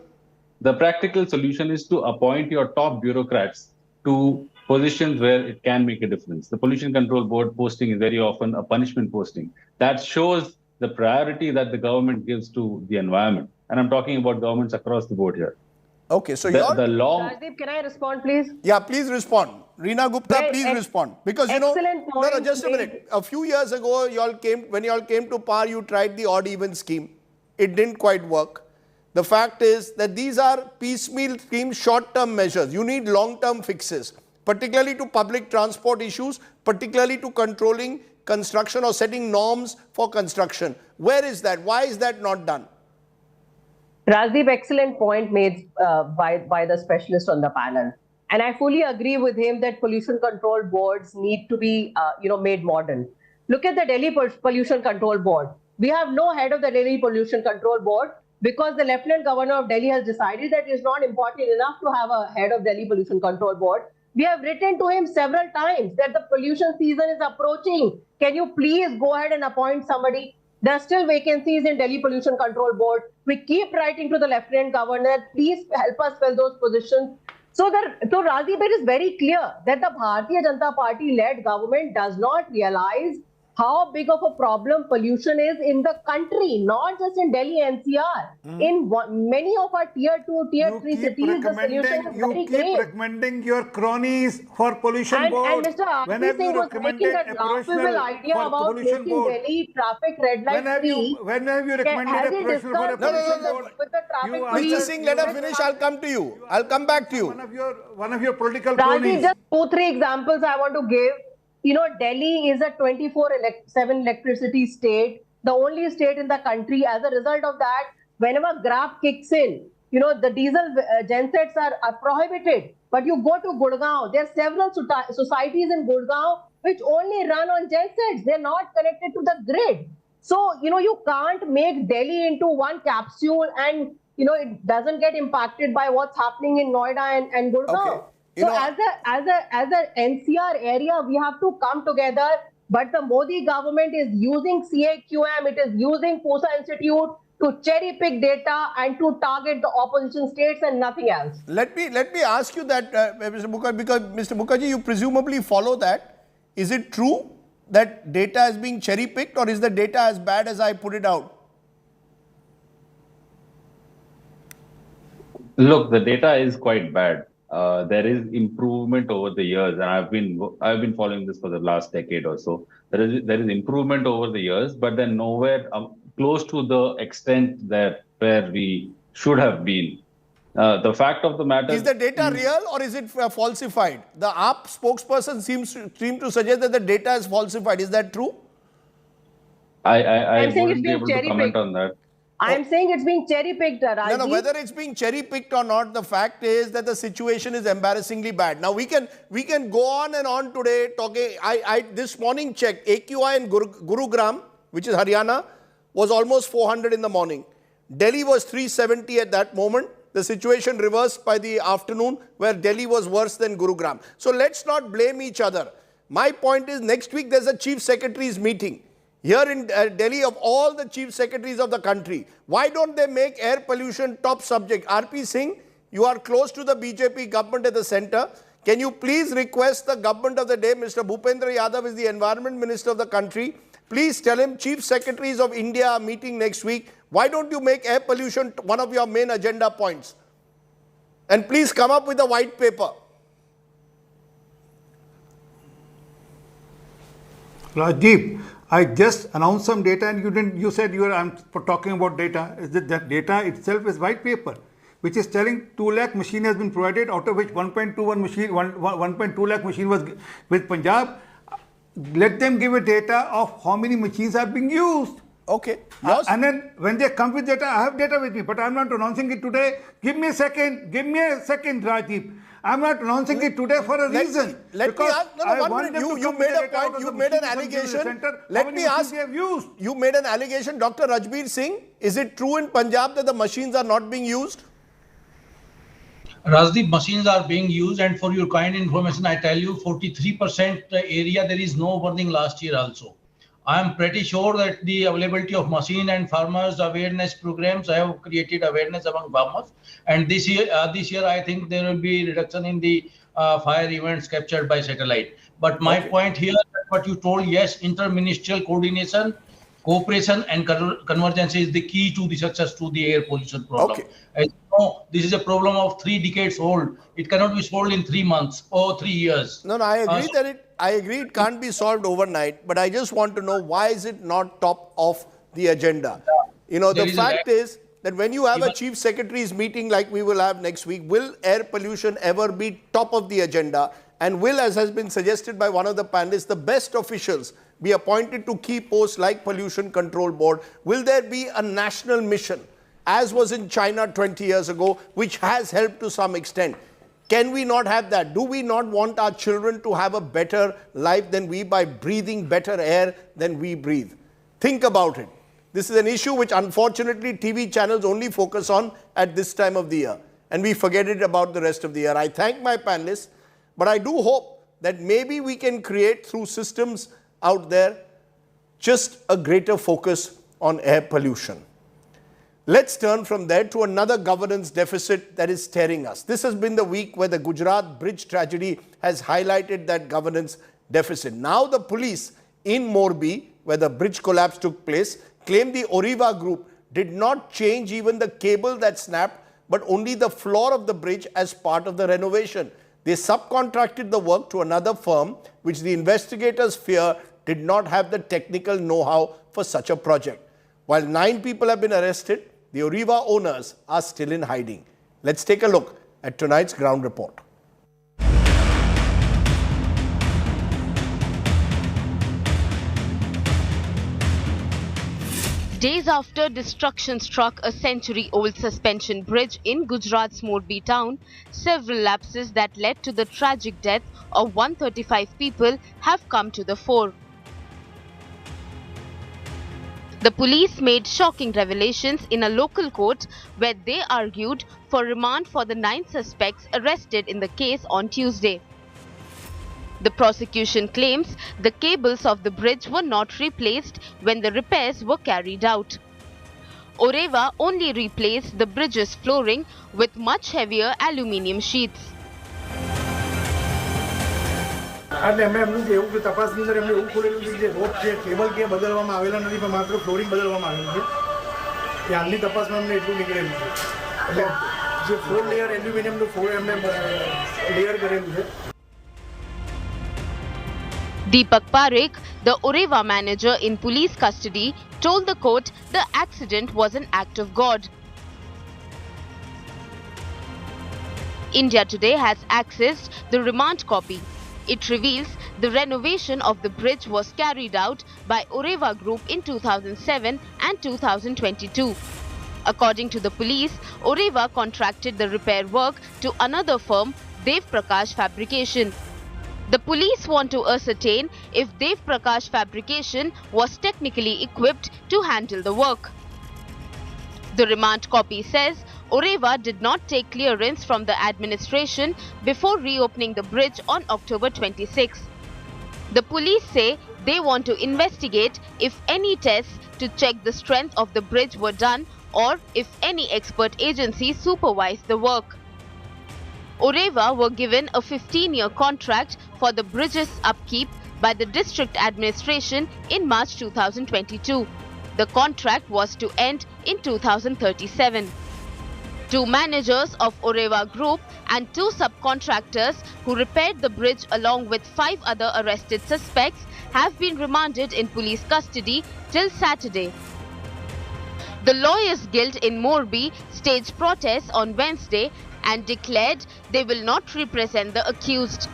The practical solution is to appoint your top bureaucrats to positions where it can make a difference. The pollution control board posting is very often a punishment posting. That shows the priority that the government gives to the environment. And I'm talking about governments across the board here. Okay, so Rajdeep, can I respond, please? Yeah, please respond. Reena Gupta, please respond. Because, excellent point. No, just a minute. A few years ago, when you all came to power, you tried the odd-even scheme. It didn't quite work. The fact is that these are piecemeal schemes, short-term measures. You need long-term fixes, particularly to public transport issues, particularly to controlling construction or setting norms for construction. Where is that? Why is that not done? Rajdeep, excellent point made by the specialist on the panel. And I fully agree with him that pollution control boards need to be made modern. Look at the Delhi Pollution Control Board. We have no head of the Delhi Pollution Control Board because the Lieutenant Governor of Delhi has decided that it's not important enough to have a head of Delhi Pollution Control Board. We have written to him several times that the pollution season is approaching. Can you please go ahead and appoint somebody? There are still vacancies in Delhi Pollution Control Board. We keep writing to the Lieutenant Governor, please help us fill those positions. So Rajdeep, it is very clear that the Bharatiya Janata Party-led government does not realize how big of a problem pollution is in the country, not just in Delhi NCR. In many of our tier 2, tier 3 cities, the solution is very great. You keep recommending your cronies for pollution board. And Mr. Arti Singh was making that laughable idea about making Delhi traffic red light free. When have you recommended a pollution for a pollution board? Mr. Singh, let her finish. I'll come to you. I'll come back to you. One of your political Rajdeep, cronies. just 2-3 examples I want to give. Delhi is a 24/7 electricity state, the only state in the country. As a result of that, whenever graph kicks in, the diesel gensets are prohibited. But you go to Gurgaon, there are several societies in Gurgaon which only run on gensets. They're not connected to the grid. So, you can't make Delhi into one capsule and, it doesn't get impacted by what's happening in Noida and Gurgaon. Okay. So as a NCR area, we have to come together. But the Modi government is using CAQM, it is using POSA Institute to cherry pick data and to target the opposition states and nothing else. Let me ask you that, Mr. Mukherjee, because Mr. Mukherjee, you presumably follow that. Is it true that data is being cherry picked, or is the data as bad as I put it out? Look, the data is quite bad. There is improvement over the years, and I've been following this for the last decade or so. There is improvement over the years, but then nowhere close to the extent that where we should have been. The fact of the matter is the data real or is it falsified? The AAP spokesperson seems to suggest that the data is falsified. Is that true? I wouldn't be able to comment on that. I'm saying it's being cherry-picked, Rajdeep. No, whether it's being cherry-picked or not, the fact is that the situation is embarrassingly bad. Now, we can go on and on today talking. I this morning checked, AQI in Gurugram, which is Haryana, was almost 400 in the morning. Delhi was 370 at that moment. the situation reversed by the afternoon where Delhi was worse than Gurugram. So let's not blame each other. My point is, next week there's a Chief Secretary's meeting. Here in Delhi, of all the Chief Secretaries of the country, why don't they make air pollution top subject? R.P. Singh, you are close to the BJP government at the centre. Can you please request the government of the day, Mr. Bhupendra Yadav is the Environment Minister of the country. Please tell him Chief Secretaries of India are meeting next week. Why don't you make air pollution one of your main agenda points? And please come up with a white paper. Rajdeep, I just announced some data and you said I'm talking about data. Is that data itself is white paper, which is telling 2 lakh machine has been provided, out of which 1.2 lakh machine was with Punjab. Let them give a data of how many machines are being used. Okay. And then when they come with data, I have data with me, but I'm not announcing it today. Give me a second, Rajdeep. I'm not announcing it today for a reason. Let me ask, one minute. You made a point, you made an allegation. Let me ask, you made an allegation, Dr. Rajbir Singh, is it true in Punjab that the machines are not being used? Rajdeep, machines are being used, and for your kind information, I tell you 43% area there is no burning last year also. I am pretty sure that the availability of machine and farmers awareness programs have created awareness among farmers. And this year I think there will be reduction in the fire events captured by satellite. But my point here, what you told, yes, interministerial coordination, cooperation and convergence is the key to the success to the air pollution problem. Okay. As you know, this is a problem of 3 decades old. It cannot be solved in 3 months or 3 years. No, I agree I agree it can't be solved overnight, but I just want to know, why is it not top of the agenda? You know, the fact is that when you have a Chief Secretary's meeting like we will have next week, will air pollution ever be top of the agenda? And will, as has been suggested by one of the panelists, the best officials be appointed to key posts like Pollution Control Board? Will there be a national mission, as was in China 20 years ago, which has helped to some extent? Can we not have that? Do we not want our children to have a better life than we by breathing better air than we breathe? Think about it. This is an issue which unfortunately TV channels only focus on at this time of the year, and we forget it about the rest of the year. I thank my panelists, but I do hope that maybe we can create through systems out there just a greater focus on air pollution. Let's turn from there to another governance deficit that is staring us. This has been the week where the Gujarat bridge tragedy has highlighted that governance deficit. Now the police in Morbi, where the bridge collapse took place, claim the Oriva group did not change even the cable that snapped, but only the floor of the bridge as part of the renovation. They subcontracted the work to another firm, which the investigators fear did not have the technical know-how for such a project. While 9 people have been arrested, the Oriva owners are still in hiding. Let's take a look at tonight's ground report. Days after destruction struck a century-old suspension bridge in Gujarat's Morbi town, several lapses that led to the tragic death of 135 people have come to the fore. The police made shocking revelations in a local court where they argued for remand for the 9 suspects arrested in the case on Tuesday. The prosecution claims the cables of the bridge were not replaced when the repairs were carried out. Oriva only replaced the bridge's flooring with much heavier aluminium sheets. એટલે અમે એમનું એવું કે તપાસની અંદર એમને એવું ખોલેલું છે કે જે રોપ છે કેબલ કે બદલવામાં આવેલા નથી પણ માત્ર ફ્લોરિંગ બદલવામાં આવેલું છે કે હાલની તપાસમાં અમને એટલું નીકળેલું છે એટલે જે 4 લેયર એલ્યુમિનિયમનું ફોર એમને લેયર કરેલું છે. Deepak Parekh, the Oriva manager in police custody, told the court the accident was an act of God. India Today has accessed the remand copy. It reveals the renovation of the bridge was carried out by Oriva Group in 2007 and 2022. According to the police, Oriva contracted the repair work to another firm, Dev Prakash Fabrication. The police want to ascertain if Dev Prakash Fabrication was technically equipped to handle the work. The remand copy says Oreva did not take clearance from the administration before reopening the bridge on October 26. The police say they want to investigate if any tests to check the strength of the bridge were done or if any expert agency supervised the work. Oreva were given a 15-year contract for the bridge's upkeep by the district administration in March 2022. The contract was to end in 2037. Two managers of Oreva Group and two subcontractors who repaired the bridge along with 5 other arrested suspects have been remanded in police custody till Saturday. The Lawyers Guild in Morbi staged protests on Wednesday and declared they will not represent the accused.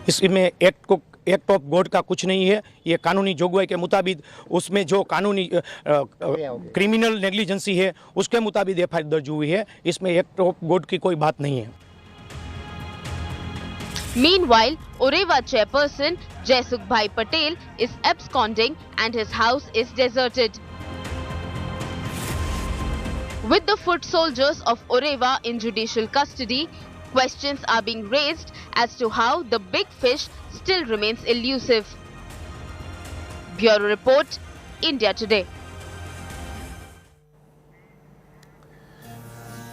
इसमें act of God का कुछ नहीं है। ये कानूनी जोगवाई के मुताबिक उसमें जो कानूनी क्रिमिनल नेग्लिजेंसी है उसके मुताबिक एफआईआर दर्ज हुई है। इसमें एक्ट ऑफ गॉड की कोई बात नहीं है। Meanwhile, Oreva chairperson Jaisukbhai Patel is absconding and his house is deserted. With the foot soldiers of Oreva in judicial custody, questions are being raised as to how the big fish still remains elusive. Bureau Report, India Today.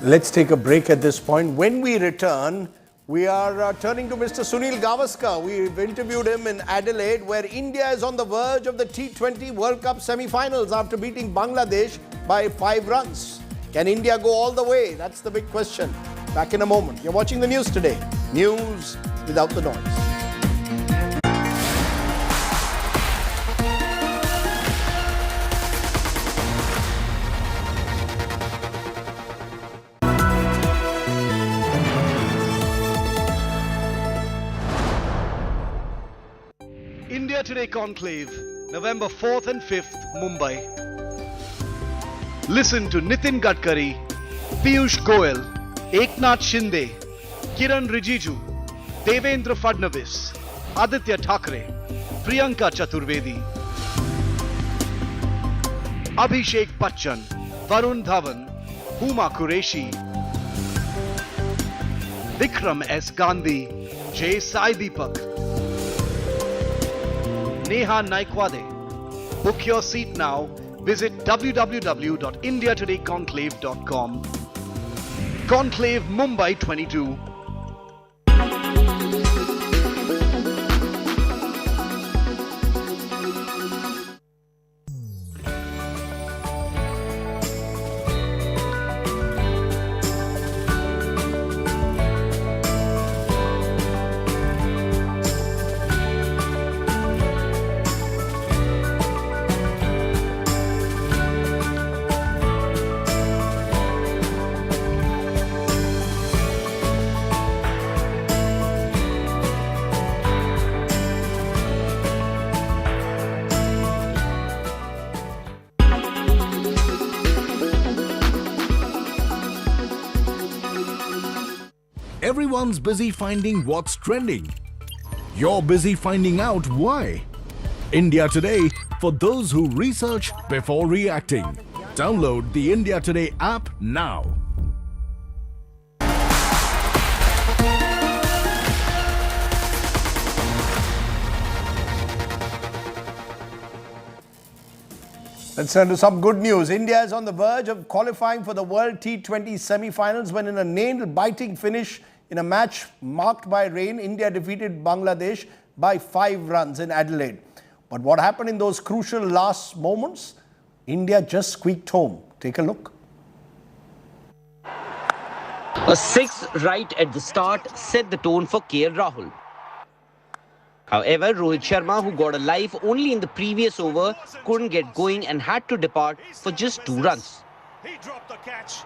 Let's take a break at this point. When we return, we are turning to Mr. Sunil Gavaskar. We've interviewed him in Adelaide, where India is on the verge of the T20 World Cup semi-finals after beating Bangladesh by 5 runs. Can India go all the way? That's the big question. Back in a moment. You're watching the news today. News without the noise. India Today Conclave, November 4th and 5th, Mumbai. Listen to Nitin Gadkari, Piyush Goyal, Eknath Shinde, Kiran Rijiju, Devendra Fadnavis, Aditya Thackeray, Priyanka Chaturvedi, Abhishek Bachchan, Varun Dhawan, Huma Qureshi, Vikram S. Gandhi, J. Sai Deepak, Neha Naikwade. Book your seat now. Visit www.indiatodayconclave.com. Conclave Mumbai 22. Everyone's busy finding what's trending. You're busy finding out why. India Today, for those who research before reacting. Download the India Today app now. Let's turn to some good news. India is on the verge of qualifying for the World T20 semi-finals when in a nail-biting finish in a match marked by rain, India defeated Bangladesh by 5 runs in Adelaide. But what happened in those crucial last moments? India just squeaked home. Take a look. A 6 right at the start set the tone for KL Rahul. However, Rohit Sharma, who got a life only in the previous over, couldn't get going and had to depart for just 2 runs. He dropped the catch.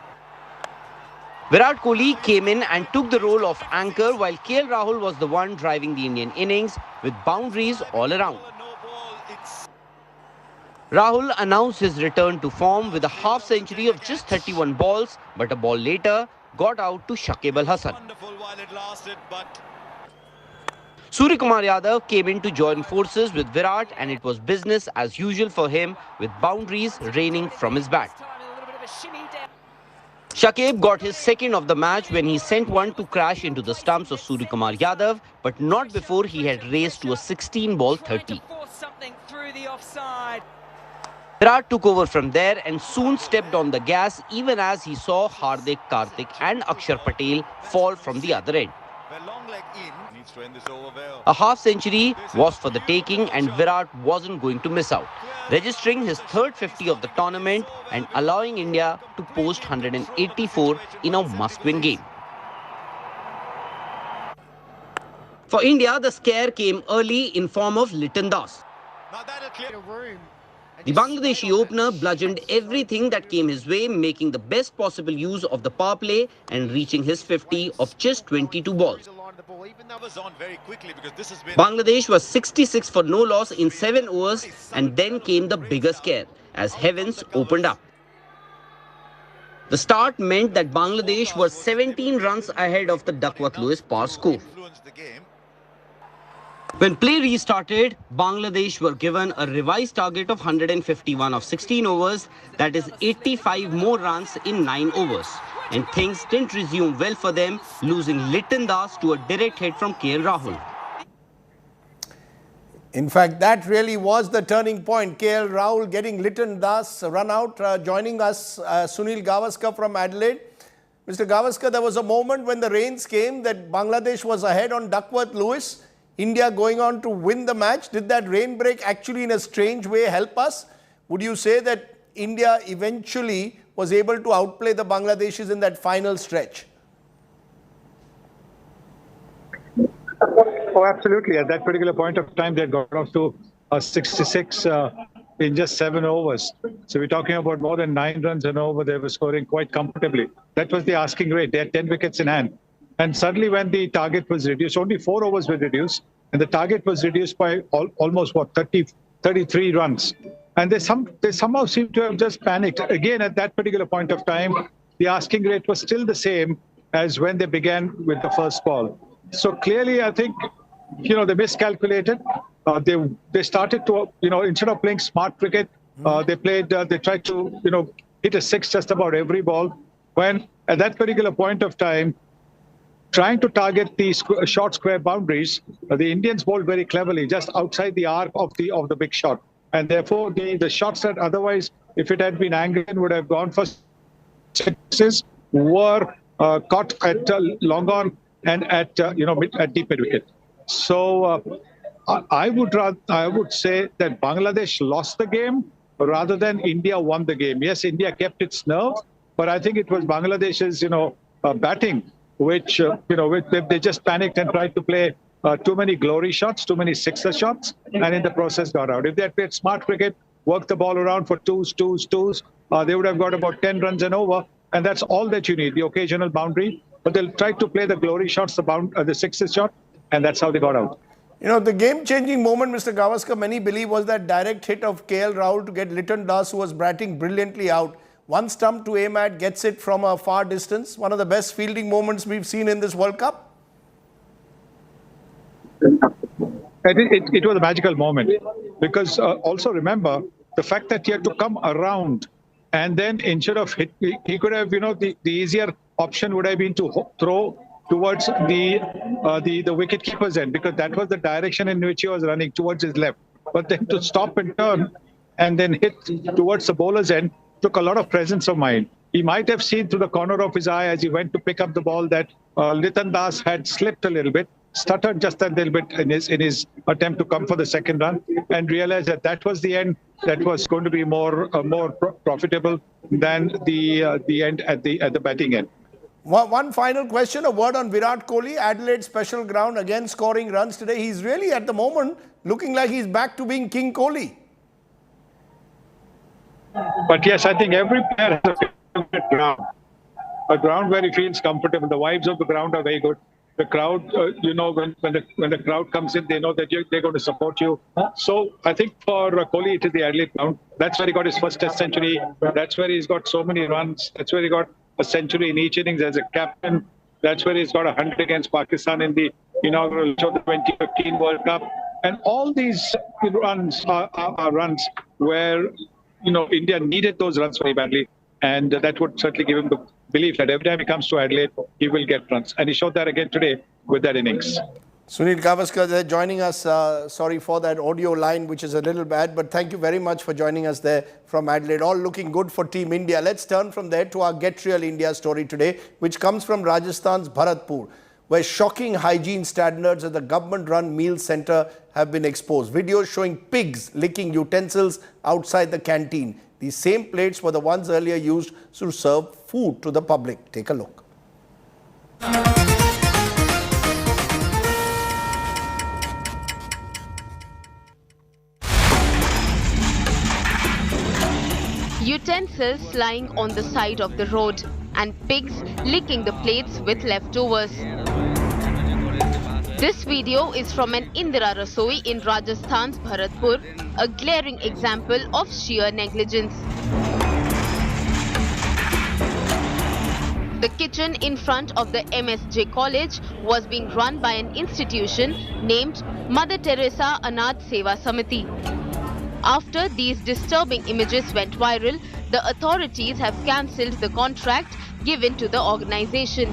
Virat Kohli came in and took the role of anchor while KL Rahul was the one driving the Indian innings with boundaries all around. Rahul announced his return to form with a half century of just 31 balls, but a ball later got out to Shakib Al Hasan. Suryakumar Yadav came in to join forces with Virat and it was business as usual for him with boundaries raining from his bat. Shakib got his second of the match when he sent one to crash into the stumps of Suryakumar Yadav, but not before he had raced to a 16-ball 30. Virat took over from there and soon stepped on the gas even as he saw Hardik, Karthik and Akshar Patel fall from the other end. A half-century was for the taking and Virat wasn't going to miss out, registering his third 50 of the tournament and allowing India to post 184 in a must-win game. For India, the scare came early in form of Liton Das. The Bangladeshi opener bludgeoned everything that came his way, making the best possible use of the power play and reaching his 50 of just 22 balls. Bangladesh was 66 for no loss in 7 overs, and then came the bigger scare as heavens opened up. The start meant that Bangladesh was 17 runs ahead of the Duckworth-Lewis par score. When play restarted, Bangladesh were given a revised target of 151 of 16 overs, that is 85 more runs in 9 overs. And things didn't resume well for them, losing Liton Das to a direct hit from KL Rahul. In fact, that really was the turning point. KL Rahul getting Liton Das run out. Joining us, Sunil Gavaskar from Adelaide. Mr. Gavaskar, there was a moment when the rains came that Bangladesh was ahead on Duckworth-Lewis. India going on to win the match. Did that rain break actually in a strange way help us? Would you say that India eventually was able to outplay the Bangladeshis in that final stretch? Oh, absolutely. At that particular point of time, they had got off to 66 in just 7 overs. So we're talking about more than 9 runs an over. They were scoring quite comfortably. That was the asking rate. They had 10 wickets in hand. And suddenly when the target was reduced, only 4 overs were reduced, and the target was reduced by almost, 33 runs. And they somehow seemed to have just panicked. Again, at that particular point of time, the asking rate was still the same as when they began with the first ball. So clearly, I think, they miscalculated. They started to, instead of playing smart cricket, they tried to, hit a 6 just about every ball. When at that particular point of time, trying to target the short square boundaries, the Indians bowled very cleverly, just outside the arc of the big shot. And therefore, the shots that otherwise, if it had been angled, would have gone for sixes, were caught at long on and at deep mid wicket. So I would say that Bangladesh lost the game rather than India won the game. Yes, India kept its nerve, but I think it was Bangladesh's batting which they just panicked and tried to play too many glory shots, too many sixer shots, and in the process got out. If they had played smart cricket, worked the ball around for twos, they would have got about 10 runs and over, and that's all that you need, the occasional boundary. But they'll try to play the glory shots, the sixer shot, and that's how they got out. The game-changing moment, Mr. Gavaskar, many believe was that direct hit of KL Rahul to get Liton Das, who was batting brilliantly out. One stump to aim at, gets it from a far distance. One of the best fielding moments we've seen in this World Cup. It was a magical moment because also remember the fact that he had to come around and then instead of hit, he could have, the easier option would have been to throw towards the wicket keeper's end because that was the direction in which he was running towards his left. But then to stop and turn and then hit towards the bowler's end took a lot of presence of mind. He might have seen through the corner of his eye as he went to pick up the ball that Liton Das had slipped a little bit, stuttered just a little bit in his attempt to come for the second run, and realized that was the end that was going to be more profitable than the end at the batting end. One final question, a word on Virat Kohli, Adelaide special ground, again scoring runs today. He's really at the moment looking like he's back to being King Kohli. But yes, I think every player has a favorite ground. A ground where he feels comfortable. The vibes of the ground are very good. The crowd, when the crowd comes in, they know that they're going to support you. So I think for Kohli, it is the Adelaide ground. That's where he got his first Test century. That's where he's got so many runs. That's where he got a century in each innings as a captain. That's where he's got 100 against Pakistan in the inaugural show, the 2015 World Cup. And all these runs are runs where India needed those runs very badly, and that would certainly give him belief that every time he comes to Adelaide, he will get runs. And he showed that again today with that innings. Sunil Gavaskar there joining us. Sorry for that audio line, which is a little bad, but thank you very much for joining us there from Adelaide. All looking good for Team India. Let's turn from there to our Get Real India story today, which comes from Rajasthan's Bharatpur, where shocking hygiene standards at the government-run meal centre have been exposed. Videos showing pigs licking utensils outside the canteen. These same plates were the ones earlier used to serve food to the public. Take a look. Utensils lying on the side of the road and pigs licking the plates with leftovers. This video is from an Indira Rasoi in Rajasthan's Bharatpur, a glaring example of sheer negligence. The kitchen in front of the MSJ college was being run by an institution named Mother Teresa Anath Seva Samiti. After these disturbing images went viral, the authorities have cancelled the contract given to the organization.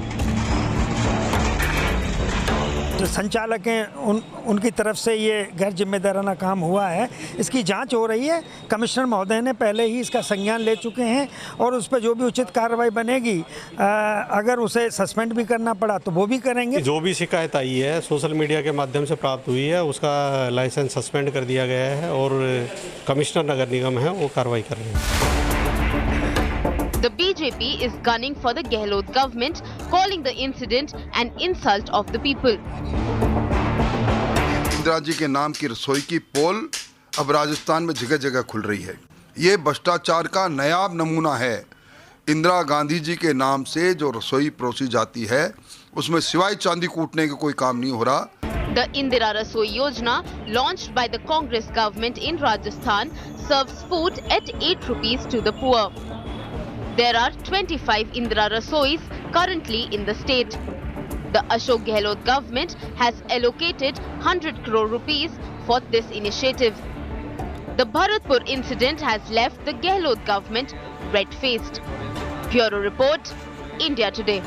जो संचालक हैं उनकी तरफ से ये गैर जिम्मेदाराना काम हुआ है, इसकी जांच हो रही है। कमिश्नर महोदय ने पहले ही इसका संज्ञान ले चुके हैं और उस पर जो भी उचित कार्रवाई बनेगी, अगर उसे सस्पेंड भी करना पड़ा तो वो भी करेंगे। जो भी शिकायत आई है सोशल मीडिया के माध्यम से प्राप्त हुई है, उसका लाइसेंस सस्पेंड कर दिया गया है और कमिश्नर नगर निगम है वो कार्रवाई कर रहे हैं। The BJP is gunning for the Gehlot government, calling the incident an insult of the people. Indira ji के नाम की रसोई की पोल अब राजस्थान में जगह जगह खुल रही है। ये भ्रष्टाचार का नायाब नमूना है। इंदिरा गांधी जी के नाम से जो रसोई परोसी जाती है, उसमें सिवाय चांदी कूटने का कोई काम नहीं हो रहा। The Indira Rasoi Yojana, launched by the Congress government in Rajasthan, serves food at 8 rupees to the poor. There are 25 Indira Rasois currently in the state. The Ashok Gehlot government has allocated 100 crore rupees for this initiative. The Bharatpur incident has left the Gehlot government red-faced. Bureau Report, India Today.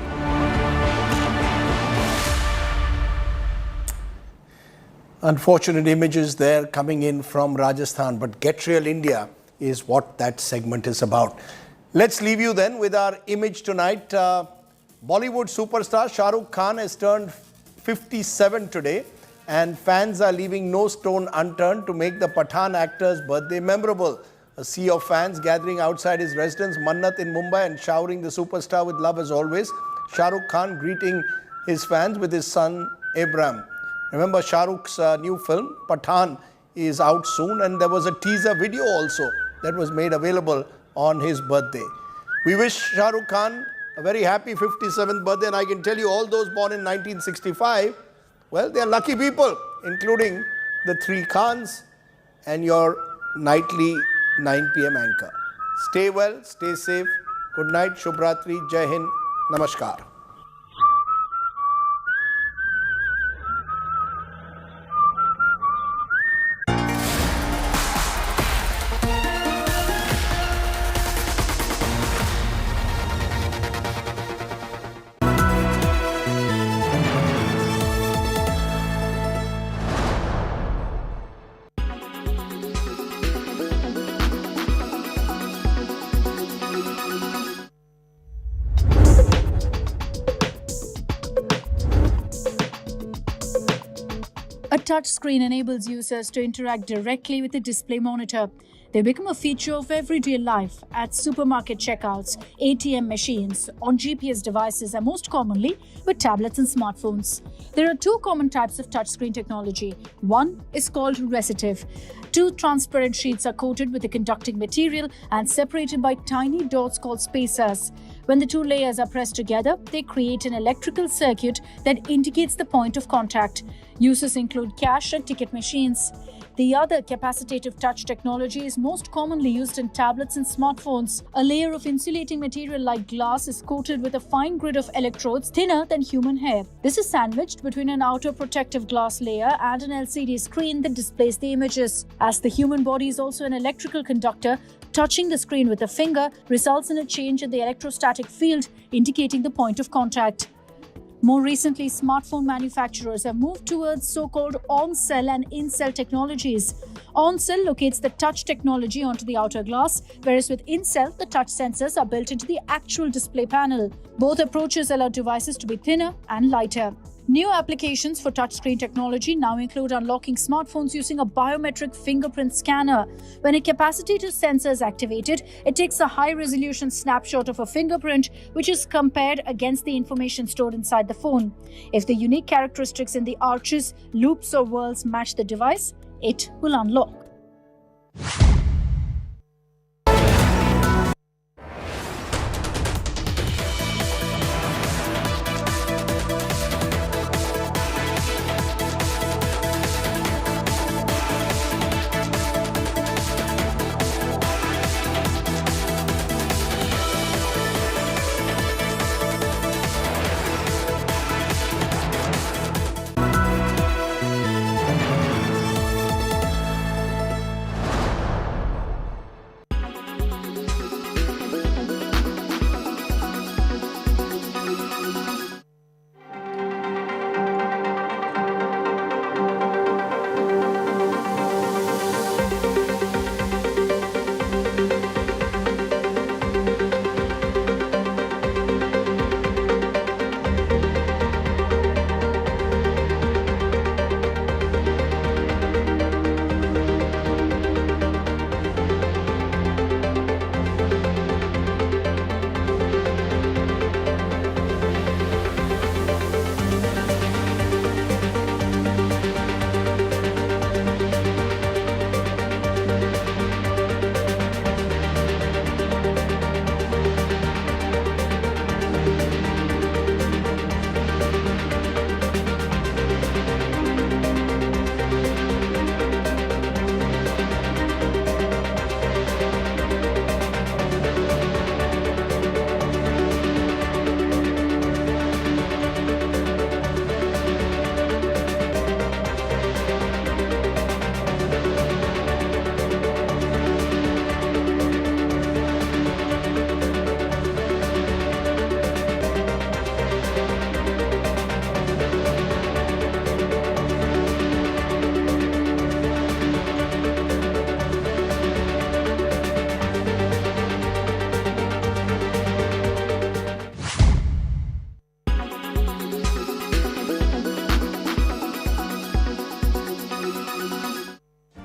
Unfortunate images there coming in from Rajasthan, but Get Real India is what that segment is about. Let's leave you then with our image tonight. Bollywood superstar Shah Rukh Khan has turned 57 today, and fans are leaving no stone unturned to make the Pathan actor's birthday memorable. A sea of fans gathering outside his residence Mannat in Mumbai and showering the superstar with love as always. Shah Rukh Khan greeting his fans with his son Abraham. Remember, Shah Rukh's new film Pathan is out soon, and there was a teaser video also that was made available on his birthday. We wish Shah Rukh Khan a very happy 57th birthday, and I can tell you all those born in 1965, well, they are lucky people, including the three Khans and your nightly 9 p.m. anchor. Stay well, stay safe. Good night, Shubhratri, Jai Hind, Namaskar. A touch screen enables users to interact directly with the display monitor. They become a feature of everyday life at supermarket checkouts, ATM machines, on GPS devices, and most commonly with tablets and smartphones. There are two common types of touchscreen technology. One is called resistive. Two transparent sheets are coated with a conducting material and separated by tiny dots called spacers. When the two layers are pressed together, they create an electrical circuit that indicates the point of contact. Uses include cash and ticket machines. The other capacitive touch technology is most commonly used in tablets and smartphones. A layer of insulating material like glass is coated with a fine grid of electrodes thinner than human hair. This is sandwiched between an outer protective glass layer and an LCD screen that displays the images. As the human body is also an electrical conductor, Touching the screen with a finger results in a change in the electrostatic field, indicating the point of contact. More recently, smartphone manufacturers have moved towards so-called on-cell and in-cell technologies. On-cell locates the touch technology onto the outer glass, whereas with in-cell, the touch sensors are built into the actual display panel. Both approaches allow devices to be thinner and lighter. New applications for touchscreen technology now include unlocking smartphones using a biometric fingerprint scanner. When a capacitor sensor is activated, it takes a high-resolution snapshot of a fingerprint, which is compared against the information stored inside the phone. If the unique characteristics in the arches, loops, or whorls match the device, it will unlock.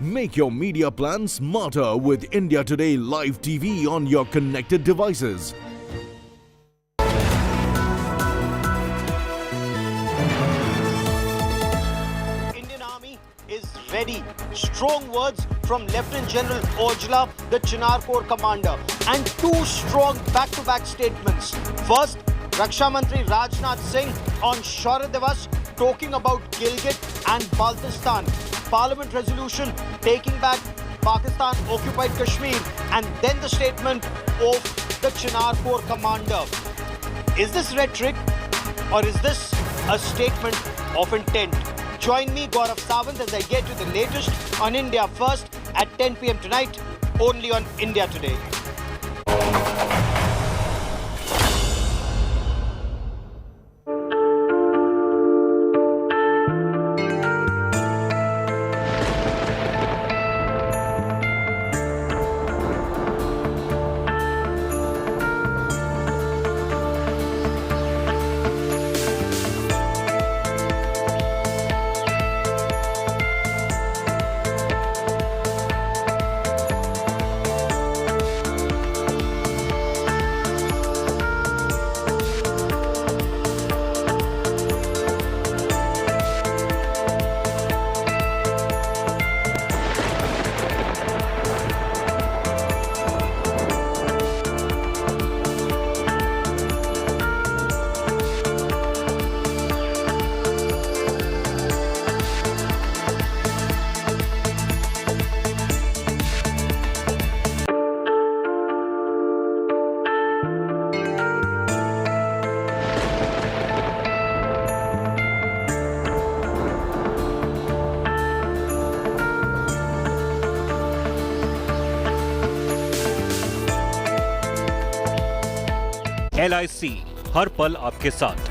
Make your media plan smarter with India Today Live TV on your connected devices. Indian Army is ready. Strong words from Lieutenant General Ojla, the Chinar Corps commander, and two strong back-to-back statements. First, Raksha Mantri Rajnath Singh on Shaurya Divas talking about Gilgit and Baltistan, Parliament resolution taking back Pakistan-occupied Kashmir, and then the statement of the Chinar Corps commander. Is this rhetoric or is this a statement of intent? Join me, Gaurav Sawant, as I get you the latest on India First at 10 p.m. tonight, only on India Today. LIC हर पल आपके साथ।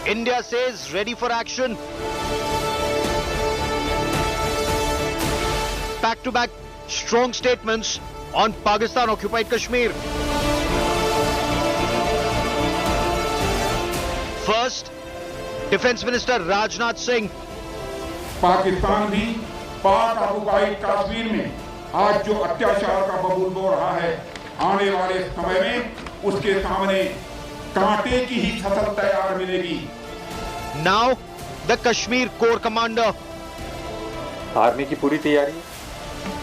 India says ready for action. Back-to-back strong statements on Pakistan-occupied Kashmir. First, Defence Minister Rajnath Singh. Pakistan भी पाक occupied Kashmir में आज जो अत्याचार का बबूल बो रहा है, आने वाले समय में उसके सामने कांटे की ही फसल तैयार मिलेगी। Now, the Kashmir Corps Commander. Army की पूरी तैयारी,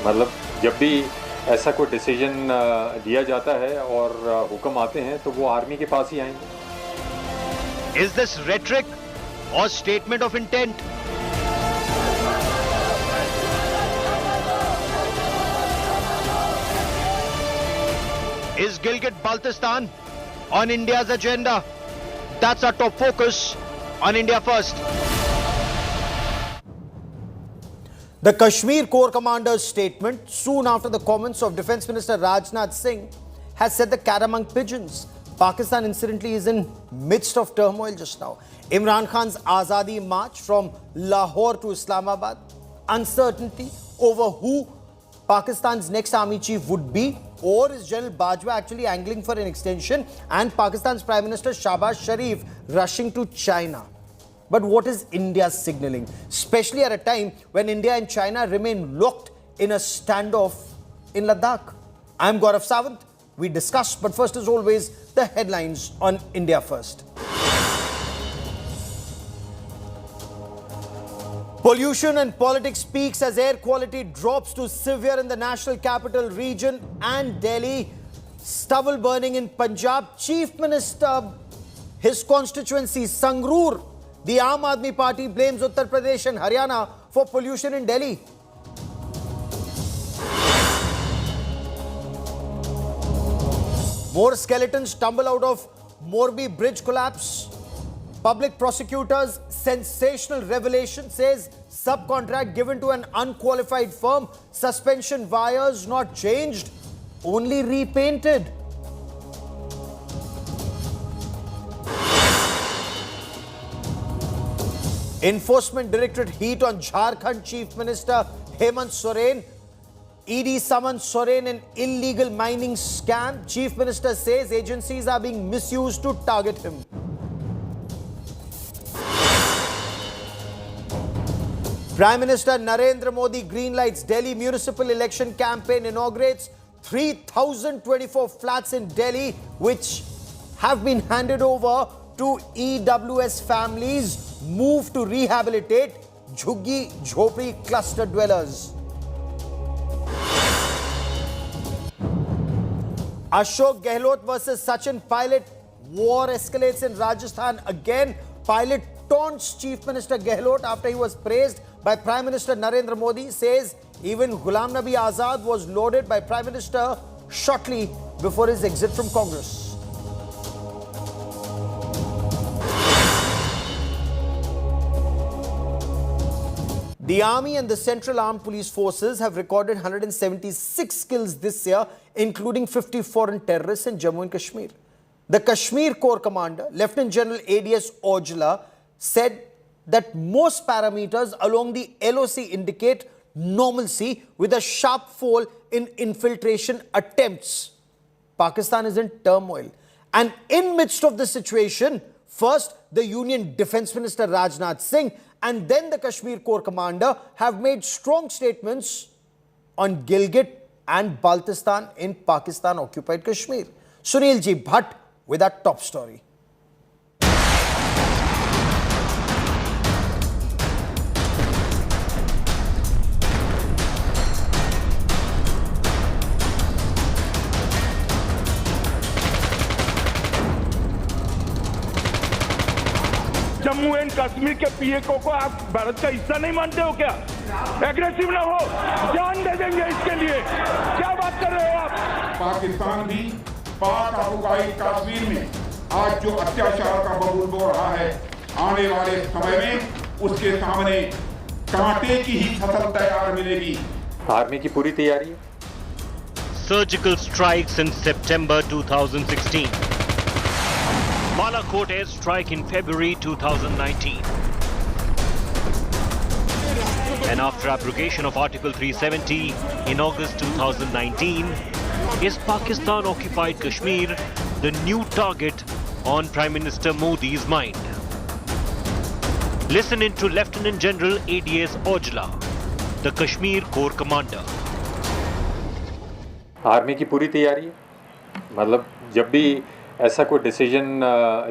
मतलब जब भी ऐसा कोई डिसीजन लिया जाता है और हुक्म आते हैं तो वो आर्मी के पास ही आएंगे। Is this rhetoric or statement of intent? Is Gilgit-Baltistan on India's agenda? That's our top focus on India First. The Kashmir Corps Commander's statement soon after the comments of Defence Minister Rajnath Singh has set the cat among pigeons. Pakistan incidentally is in midst of turmoil just now. Imran Khan's Azadi march from Lahore to Islamabad, uncertainty over who Pakistan's next army chief would be, or is General Bajwa actually angling for an extension, and Pakistan's Prime Minister Shahbaz Sharif rushing to China. But what is India signalling, especially at a time when India and China remain locked in a standoff in Ladakh? I'm Gaurav Sawant. We discuss, but first as always, the headlines on India First. Pollution and politics peaks as air quality drops to severe in the national capital region and Delhi. Stubble burning in Punjab. Chief Minister, his constituency, Sangrur. The Aam Aadmi Party blames Uttar Pradesh and Haryana for pollution in Delhi. More skeletons tumble out of Morbi bridge collapse. Public prosecutors' sensational revelation says subcontract given to an unqualified firm. Suspension wires not changed, only repainted. Enforcement Directorate heat on Jharkhand Chief Minister Hemant Soren. ED summons Soren in illegal mining scam. Chief Minister says agencies are being misused to target him. Prime Minister Narendra Modi greenlights Delhi municipal election campaign, inaugurates 3,024 flats in Delhi which have been handed over to EWS families, moved to rehabilitate Jhuggi Jhopri cluster dwellers. Ashok Gehlot versus Sachin Pilot. War escalates in Rajasthan again. Pilot taunts Chief Minister Gehlot after he was praised by Prime Minister Narendra Modi. Says even Ghulam Nabi Azad was lauded by Prime Minister shortly before his exit from Congress. The Army and the Central Armed Police Forces have recorded 176 kills this year, including 50 foreign terrorists in Jammu and Kashmir. The Kashmir Corps Commander, Lieutenant General ADS Ojla, said that most parameters along the LOC indicate normalcy with a sharp fall in infiltration attempts. Pakistan is in turmoil. And in midst of the situation, first the Union Defence Minister Rajnath Singh and then the Kashmir Corps Commander have made strong statements on Gilgit and Baltistan in Pakistan-occupied Kashmir. Sunil Ji Bhatt with our top story. Jammu and Kashmir के पीएको को आप भारत का हिस्सा नहीं मानते हो क्या? Aggressive ना हो, जान दे देंगे इसके लिए। क्या बात कर रहे हो आप? पाकिस्तान भी पाक आबूकाई कश्मीर में आज जो अत्याचार का बबूल बो रहा है, आने वाले समय में उसके सामने कांटे की ही फसल तैयार मिलेगी। आर्मी की पूरी तैयारी है। Surgical strikes in September 2016. Malakot airstrike in February 2019. And after abrogation of Article 370 in August 2019, is Pakistan occupied Kashmir the new target on Prime Minister Modi's mind? Listen in to Lieutenant General ADS Ojla, the Kashmir Corps Commander. Army की पूरी तैयारी है। मतलब जब भी ऐसा कोई decision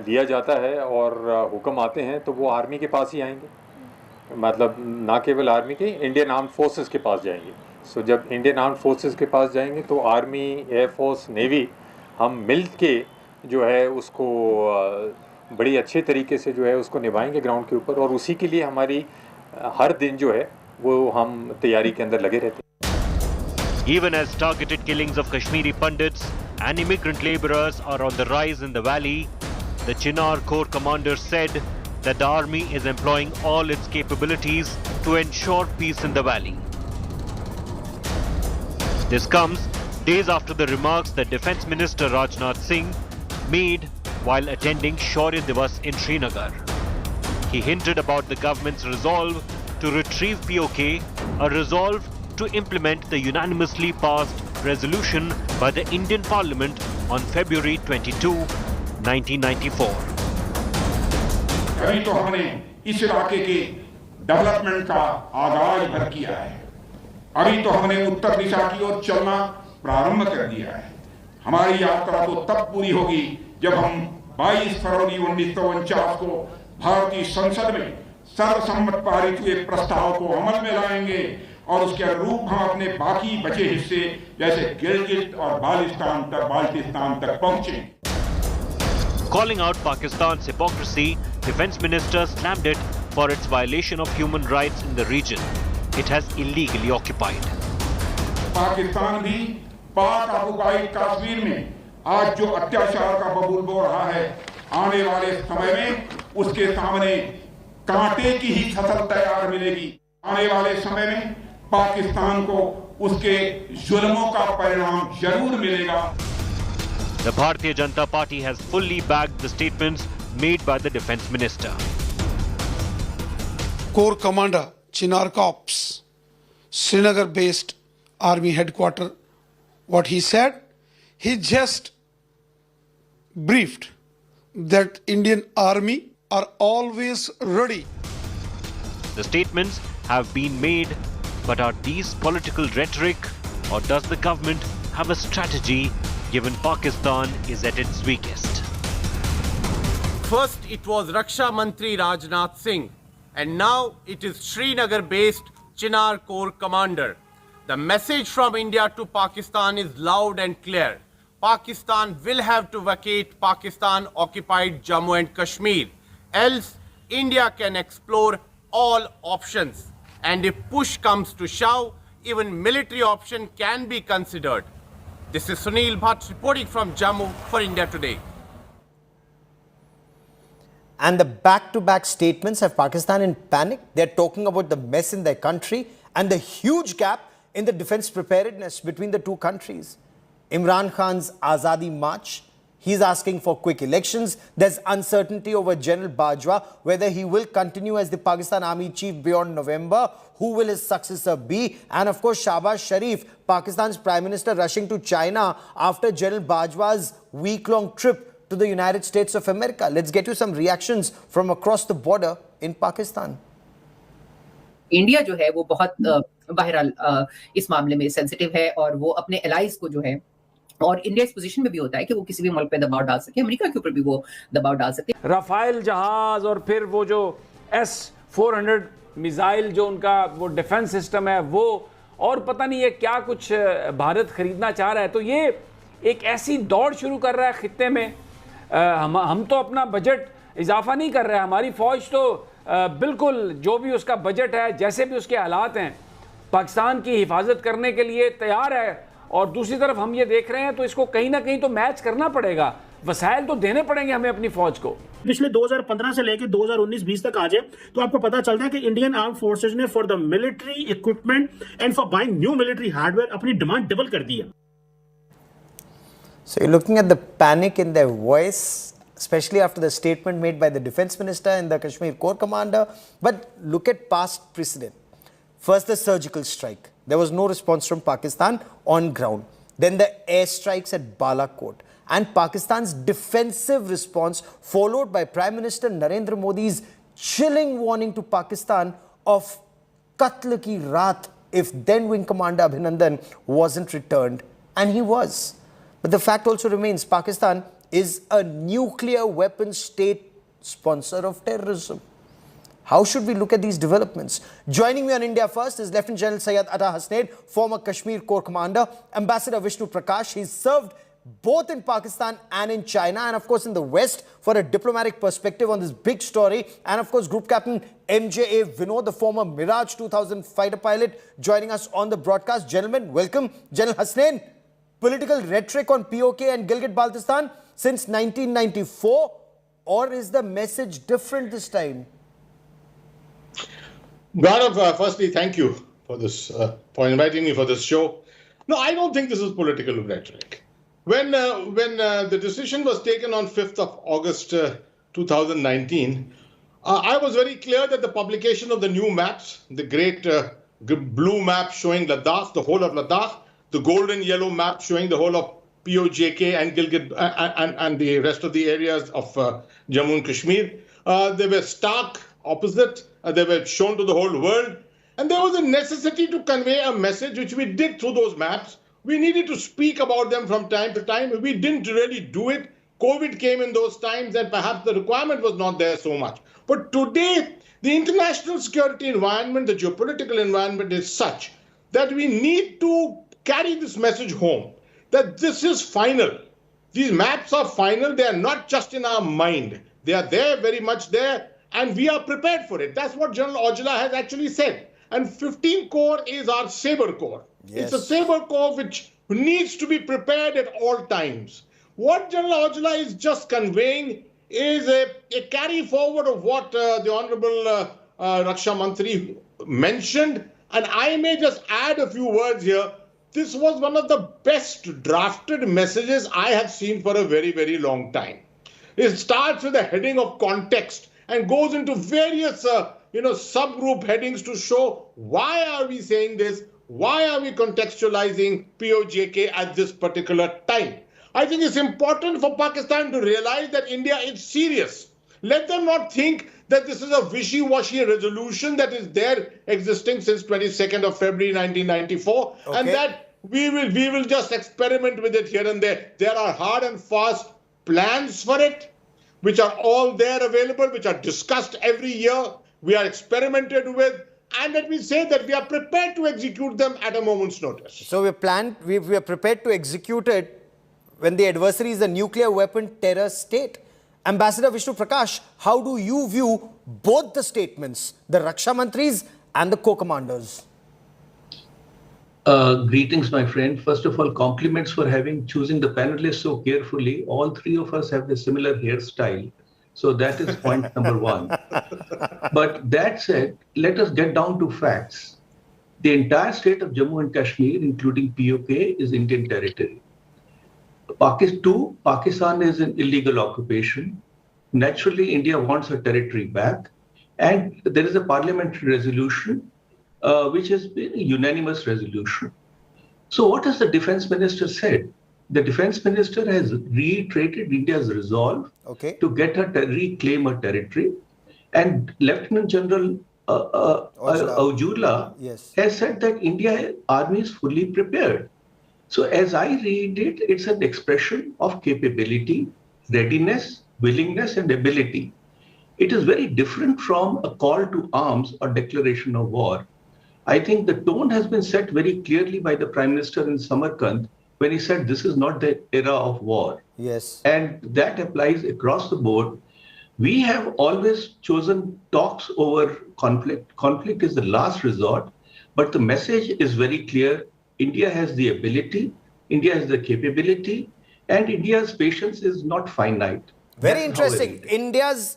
लिया जाता है और हुक्म आते हैं तो वो आर्मी के पास ही आएंगे। मतलब ना केवल आर्मी के, इंडियन आर्म्ड फोर्सेस के पास जाएंगे। सो जब इंडियन आर्म्ड फोर्सेस के पास जाएंगे तो आर्मी, एयरफोर्स, नेवी हम मिल के जो है उसको बड़ी अच्छे तरीके से जो है उसको निभाएंगे ग्राउंड के ऊपर, और उसी के लिए हमारी हर दिन जो है वो हम तैयारी के अंदर लगे रहते हैं। Even as targeted killings of Kashmiri Pandits and immigrant laborers are on the rise in the valley, the Chinar Corps commander said that the army is employing all its capabilities to ensure peace in the valley. This comes days after the remarks that Defence Minister Rajnath Singh made while attending Shaurya Divas in Srinagar. He hinted about the government's resolve to retrieve POK, a resolve to implement the unanimously passed resolution by the Indian Parliament on February 22, 1994. अभी तो हमने इस इलाके के development का आगाज भर किया है। अभी तो हमने उत्तर दिशा की ओर चलना प्रारंभ कर दिया है। हमारी यात्रा तो तब पूरी होगी जब हम 22 फरवरी 1949 को भारतीय संसद में सर्वसम्मत पारित हुए प्रस्ताव को अमल में लाएंगे और उसके अनुरूप हम अपने बाकी बचे हिस्से जैसे गिलगित और बाल्टिस्तान तक पहुंचे। Calling out Pakistan's hypocrisy, Defence Minister slammed it for its violation of human rights in the region it has illegally occupied. Pakistan भी पाक आबूकाई कश्मीर में आज जो अत्याचार का बबूल बो रहा है, आने वाले समय में उसके सामने कांटे की ही फसल तैयार मिलेगी। आने वाले समय में पाकिस्तान को उसके जुल्मों का परिणाम जरूर मिलेगा। The Bharatiya Janata Party has fully backed the statements made by the Defence Minister. Corps Commander Chinar Corps, Srinagar-based Army Headquarters, what he said, he just briefed that Indian Army are always ready. The statements have been made, but are these political rhetoric, or does the government have a strategy given Pakistan is at its weakest? First it was Raksha Mantri Rajnath Singh, and now it is Srinagar-based Chinar Corps Commander. The message from India to Pakistan is loud and clear. Pakistan will have to vacate Pakistan-occupied Jammu and Kashmir, else India can explore all options. And if push comes to shove, even military option can be considered. This is Sunil Bhatt reporting from Jammu for India Today. And the back-to-back statements have Pakistan in panic. They're talking about the mess in their country and the huge gap in the defense preparedness between the two countries. Imran Khan's Azadi March, he's asking for quick elections. There's uncertainty over General Bajwa, whether he will continue as the Pakistan Army Chief beyond November. Who will his successor be? And of course, Shahbaz Sharif, Pakistan's Prime Minister, rushing to China after General Bajwa's week-long trip to the United States of America. Let's get you some reactions from across the border in Pakistan. India जो है वो बहुत बहरहाल इस मामले में sensitive है और वो अपने एलाइज को जो है, और इंडिया इस पोजीशन में भी होता है कि वो किसी भी मुल्क पे दबाव डाल सके, अमेरिका के ऊपर भी वो दबाव डाल सकते हैं। राफेल जहाज और फिर वो जो S-400 मिसाइल जो उनका वो डिफेंस सिस्टम है वो, और पता नहीं है क्या कुछ भारत खरीदना चाह रहा है। तो ये एक ऐसी दौड़ शुरू कर रहा है खित्ते में। हम तो अपना बजट इजाफा नहीं कर रहे हैं, हमारी फौज तो बिल्कुल जो भी उसका बजट है, जैसे भी उसके हालात हैं, पाकिस्तान की हिफाजत करने के लिए तैयार है। और दूसरी तरफ हम ये देख रहे हैं तो इसको कहीं ना कहीं तो मैच करना पड़ेगा, वसाइल तो देने पड़ेंगे हमें अपनी फौज को। पिछले 2015 से लेकर 2019-20 तक आ जाए तो आपको पता चलता है कि इंडियन आर्म फोर्सेज ने for the military equipment and for buying new military hardware अपनी डिमांड डबल कर दी है। So you're looking at the panic in their voice, especially after the statement made by the defense minister and the Kashmir Corps commander. But look at past precedent. First, the surgical strike. There was no response from Pakistan on ground. Then the airstrikes at Balakot. And Pakistan's defensive response, followed by Prime Minister Narendra Modi's chilling warning to Pakistan of Qatl ki raat if then Wing Commander Abhinandan wasn't returned. And he was. But the fact also remains, Pakistan is a nuclear weapons state sponsor of terrorism. How should we look at these developments? Joining me on India First is Lieutenant General Syed Atta Hasnain, former Kashmir Corps commander, Ambassador Vishnu Prakash. He's served both in Pakistan and in China, and of course in the West, for a diplomatic perspective on this big story. And of course, Group Captain MJA Vinod, the former Mirage 2000 fighter pilot, joining us on the broadcast. Gentlemen, welcome. General Hasnain, political rhetoric on POK and Gilgit-Baltistan since 1994, or is the message different this time? Gaurav, firstly, thank you for this, for inviting me for this show. No, I don't think this is political rhetoric. When the decision was taken on 5th of August 2019, I was very clear that the publication of the new maps, the great blue map showing Ladakh, the whole of Ladakh, the golden yellow map showing the whole of POJK and Gilgit and the rest of the areas of Jammu and Kashmir, they were stark opposite. They were shown to the whole world. And there was a necessity to convey a message, which we did through those maps. We needed to speak about them from time to time. We didn't really do it. COVID came in those times, and perhaps the requirement was not there so much. But today, the international security environment, the geopolitical environment is such that we need to carry this message home, that this is final. These maps are final. They are not just in our mind. They are there, very much there, and we are prepared for it. That's what General Ojala has actually said. And 15 Corps is our Sabre Corps. Yes. It's a Sabre Corps which needs to be prepared at all times. What General Ojala is just conveying is a carry forward of what the Honorable Raksha Mantri mentioned. And I may just add a few words here. This was one of the best drafted messages I have seen for a very, very long time. It starts with a heading of context and goes into various subgroup headings to show why are we saying this, why are we contextualizing POJK at this particular time. I think it's important for Pakistan to realize that India is serious. Let them not think that this is a wishy-washy resolution that is there existing since 22nd of February 1994, and that we will just experiment with it here and there. There are hard and fast plans for it, which are all there available, which are discussed every year, we are experimented with, and let me say that we are prepared to execute them at a moment's notice. So we are prepared to execute it when the adversary is a nuclear weapon terror state. Ambassador Vishnu Prakash, how do you view both the statements, the Raksha Mantris and the co-commanders? Greetings, my friend. First of all, compliments for choosing the panelists so carefully. All three of us have the similar hairstyle. So that is point number one. But that said, let us get down to facts. The entire state of Jammu and Kashmir, including POK, is Indian territory. Pakistan is an illegal occupation. Naturally, India wants her territory back. And there is a parliamentary resolution which has been a unanimous resolution. So what has the defense minister said? The defense minister has reiterated India's resolve to get her reclaim her territory. And Lieutenant General Ojala has said that India army is fully prepared. So as I read it, it's an expression of capability, readiness, willingness, and ability. It is very different from a call to arms or declaration of war. I think the tone has been set very clearly by the Prime Minister in Samarkand when he said this is not the era of war. Yes. And that applies across the board. We have always chosen talks over conflict. Conflict is the last resort, but the message is very clear. India has the ability, India has the capability, and India's patience is not finite. Very interesting. India's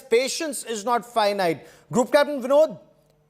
patience is not finite. Group Captain Vinod,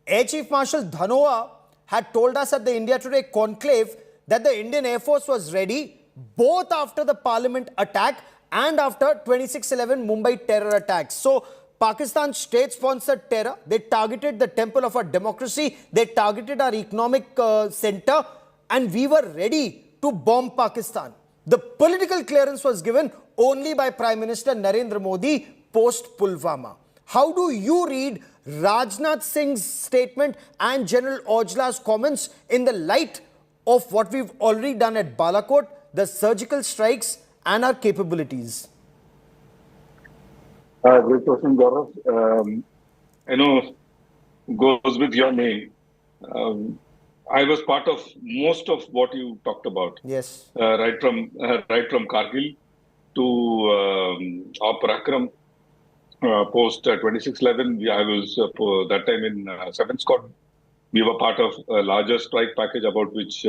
Air Chief Marshal Dhanoa had told us at the India Today conclave that the Indian Air Force was ready both after the Parliament attack and after 26/11 Mumbai terror attacks. So Pakistan's state-sponsored terror, they targeted the temple of our democracy, they targeted our economic center, and we were ready to bomb Pakistan. The political clearance was given only by Prime Minister Narendra Modi post-Pulwama. How do you read Rajnath Singh's statement and General Aujla's comments in the light of what we've already done at Balakot, the surgical strikes and our capabilities? Great question, Gaurav. Goes with your name. I was part of most of what you talked about. Yes. Right from Kargil to Parakram, post 26/11. I was that time in 7th Squad. We were part of a larger strike package about which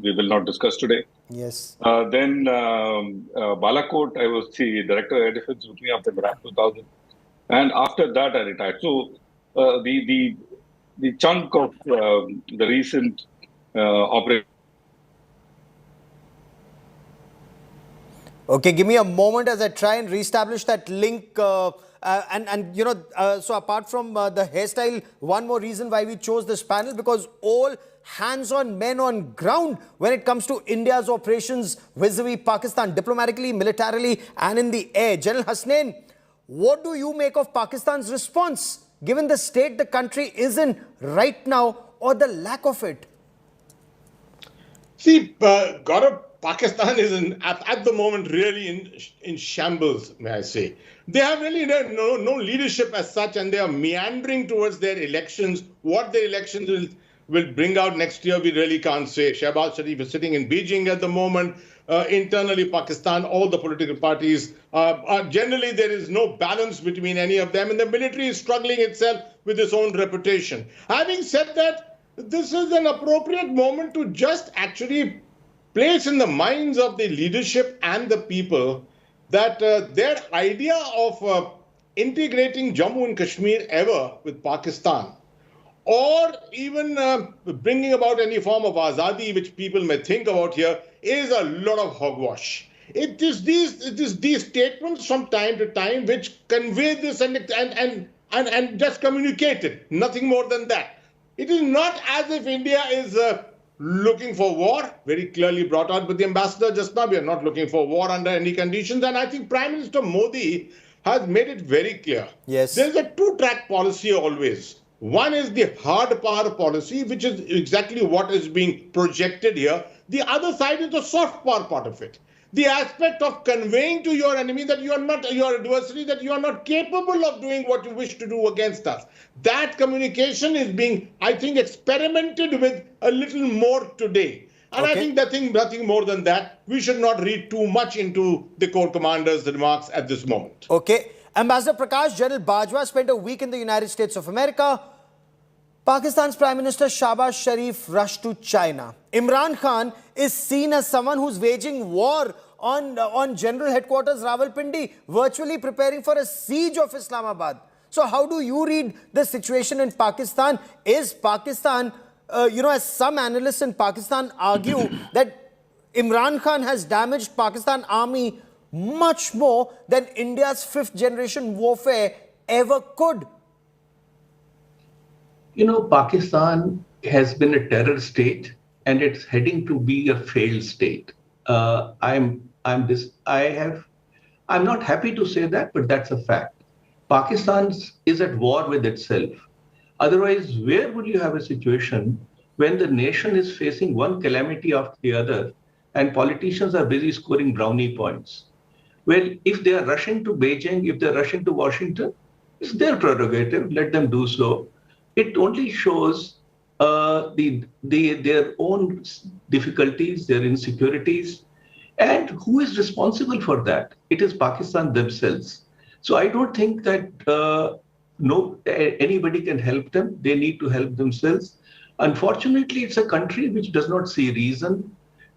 we will not discuss today. Yes. Then Balakot, I was the Director of Air Defense with me after RAP 2000. And after that, I retired. So the chunk of the recent operation. Okay, give me a moment as I try and reestablish that link. So apart from the hairstyle, one more reason why we chose this panel, because all hands-on men on ground when it comes to India's operations vis-a-vis Pakistan, diplomatically, militarily, and in the air. General Hasnain, what do you make of Pakistan's response, given the state the country is in right now, or the lack of it? See, Gaurav, Pakistan is at the moment really in shambles, may I say. They have really no leadership as such, and they are meandering towards their elections. What their elections will bring out next year, we really can't say. Shehbaz Sharif is sitting in Beijing at the moment. Internally, Pakistan, all the political parties, generally there is no balance between any of them, and the military is struggling itself with its own reputation. Having said that, this is an appropriate moment to just actually place in the minds of the leadership and the people that their idea of integrating Jammu and Kashmir ever with Pakistan, or even bringing about any form of azadi, which people may think about here, is a lot of hogwash. It is these statements from time to time which convey this and just communicate it, nothing more than that. It is not as if India is looking for war, very clearly brought out by the ambassador just now. We are not looking for war under any conditions. And I think Prime Minister Modi has made it very clear. Yes. There is a two-track policy always. One is the hard power policy, which is exactly what is being projected here. The other side is the soft power part of it. The aspect of conveying to your enemy that you are not, your adversary, that you are not capable of doing what you wish to do against us. That communication is being, I think, experimented with a little more today. And I think nothing more than that. We should not read too much into the Corps Commander's remarks at this moment. Okay. Ambassador Prakash, General Bajwa spent a week in the United States of America. Pakistan's Prime Minister Shehbaz Sharif rushed to China. Imran Khan is seen as someone who's waging war on General Headquarters Rawalpindi, virtually preparing for a siege of Islamabad. So how do you read the situation in Pakistan? Is Pakistan, as some analysts in Pakistan argue, that Imran Khan has damaged Pakistan army much more than India's fifth generation warfare ever could? Pakistan has been a terror state, and it's heading to be a failed state. I'm not happy to say that, but that's a fact. Pakistan is at war with itself. Otherwise, where would you have a situation when the nation is facing one calamity after the other, and politicians are busy scoring brownie points? Well, if they are rushing to Beijing, if they're rushing to Washington, it's their prerogative. Let them do so. It only shows their own difficulties, their insecurities, and who is responsible for that? It is Pakistan themselves. So I don't think that anybody can help them. They need to help themselves. Unfortunately, it's a country which does not see reason,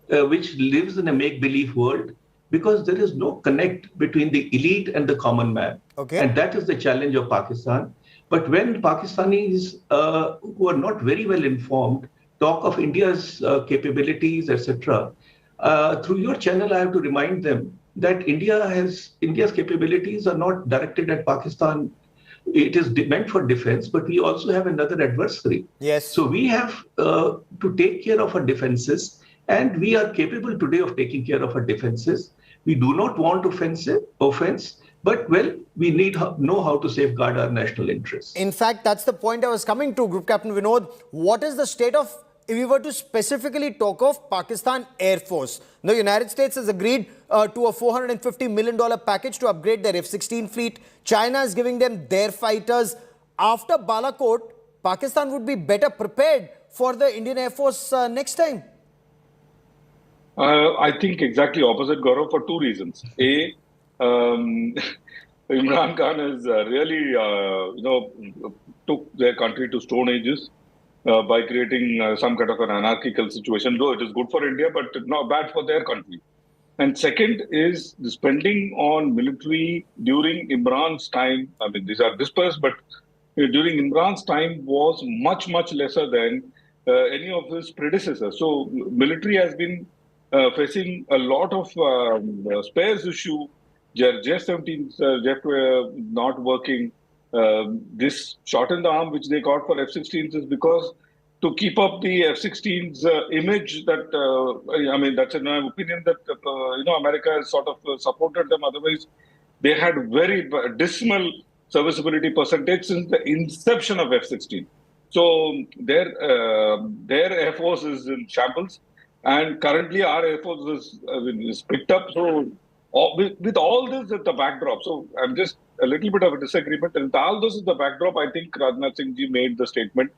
which lives in a make-believe world, because there is no connect between the elite and the common man. Okay. And that is the challenge of Pakistan. But when Pakistanis who are not very well informed talk of India's capabilities, etc., through your channel, I have to remind them that India's capabilities are not directed at Pakistan. It is meant for defense, but we also have another adversary. Yes. So we have to take care of our defenses, and we are capable today of taking care of our defenses. We do not want offense, but well, we need know how to safeguard our national interests. In fact, that's the point I was coming to, Group Captain Vinod. What is the state of, if we were to specifically talk of Pakistan Air Force? The United States has agreed to a $450 million package to upgrade their F-16 fleet. China is giving them their fighters. After Balakot, Pakistan would be better prepared for the Indian Air Force next time. I think exactly opposite, Gaurav, for two reasons. A, Imran Khan has really, took their country to stone ages by creating some kind of an anarchical situation. Though it is good for India, but not bad for their country. And second is the spending on military during Imran's time. I mean, these are dispersed, but during Imran's time was much, much lesser than any of his predecessors. So military has been facing a lot of spares issue. J-17 jet not working. This shot in the arm which they got for F-16s is because to keep up the F-16's image that, I mean, that's in my opinion that, America has sort of supported them. Otherwise, they had very dismal serviceability percentage since the inception of F-16. So their Air Force is in shambles. And currently our Air Force is picked up. So with all this at the backdrop, so I'm just a little bit of a disagreement. And all this is the backdrop, I think Rajnath Singh ji made the statement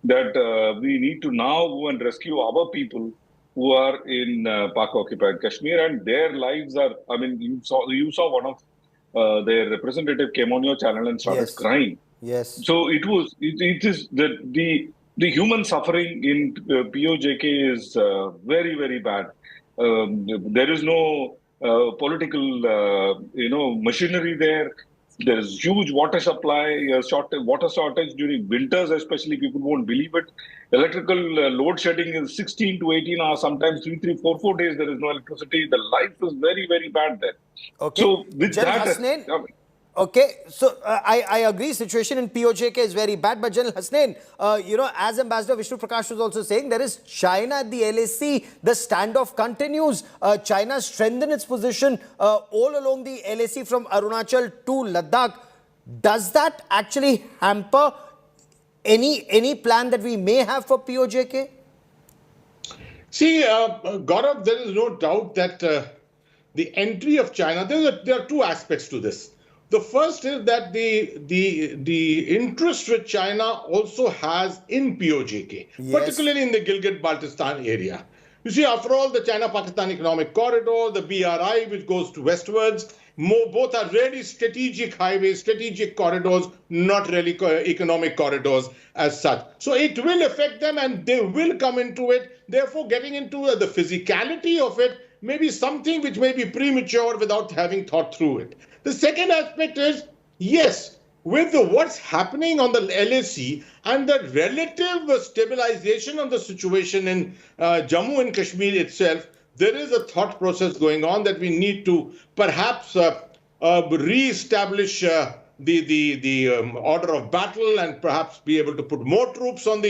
that we need to now go and rescue our people who are in Pak-occupied Kashmir, and their lives are, I mean, you saw one of their representative came on your channel and started crying. Yes. So it is the human suffering in POJK is very, very bad. There is no political, machinery there. There is huge water supply, water shortage during winters, especially. People won't believe it. Electrical load shedding is 16 to 18 hours, sometimes 3, 4 days there is no electricity. The life is very, very bad there. Okay. So with General that, Hasnain, okay, so I agree, situation in POJK is very bad, but General Hasnain, as Ambassador Vishnu Prakash was also saying, there is China at the LAC. The standoff continues. China strengthened its position all along the LAC from Arunachal to Ladakh. Does that actually hamper any plan that we may have for POJK? See, Gaurav, there is no doubt that the entry of China, there are two aspects to this. The first is that the interest which China also has in POJK, particularly in the Gilgit-Baltistan area. You see, after all, the China-Pakistan Economic Corridor, the BRI, which goes to westwards, both are really strategic highways, strategic corridors, not really economic corridors as such. So it will affect them and they will come into it. Therefore, getting into the physicality of it may be something which may be premature without having thought through it. The second aspect is, yes, with what's happening on the LAC and the relative stabilization of the situation in Jammu and Kashmir itself, there is a thought process going on that we need to perhaps re-establish the order of battle and perhaps be able to put more troops on the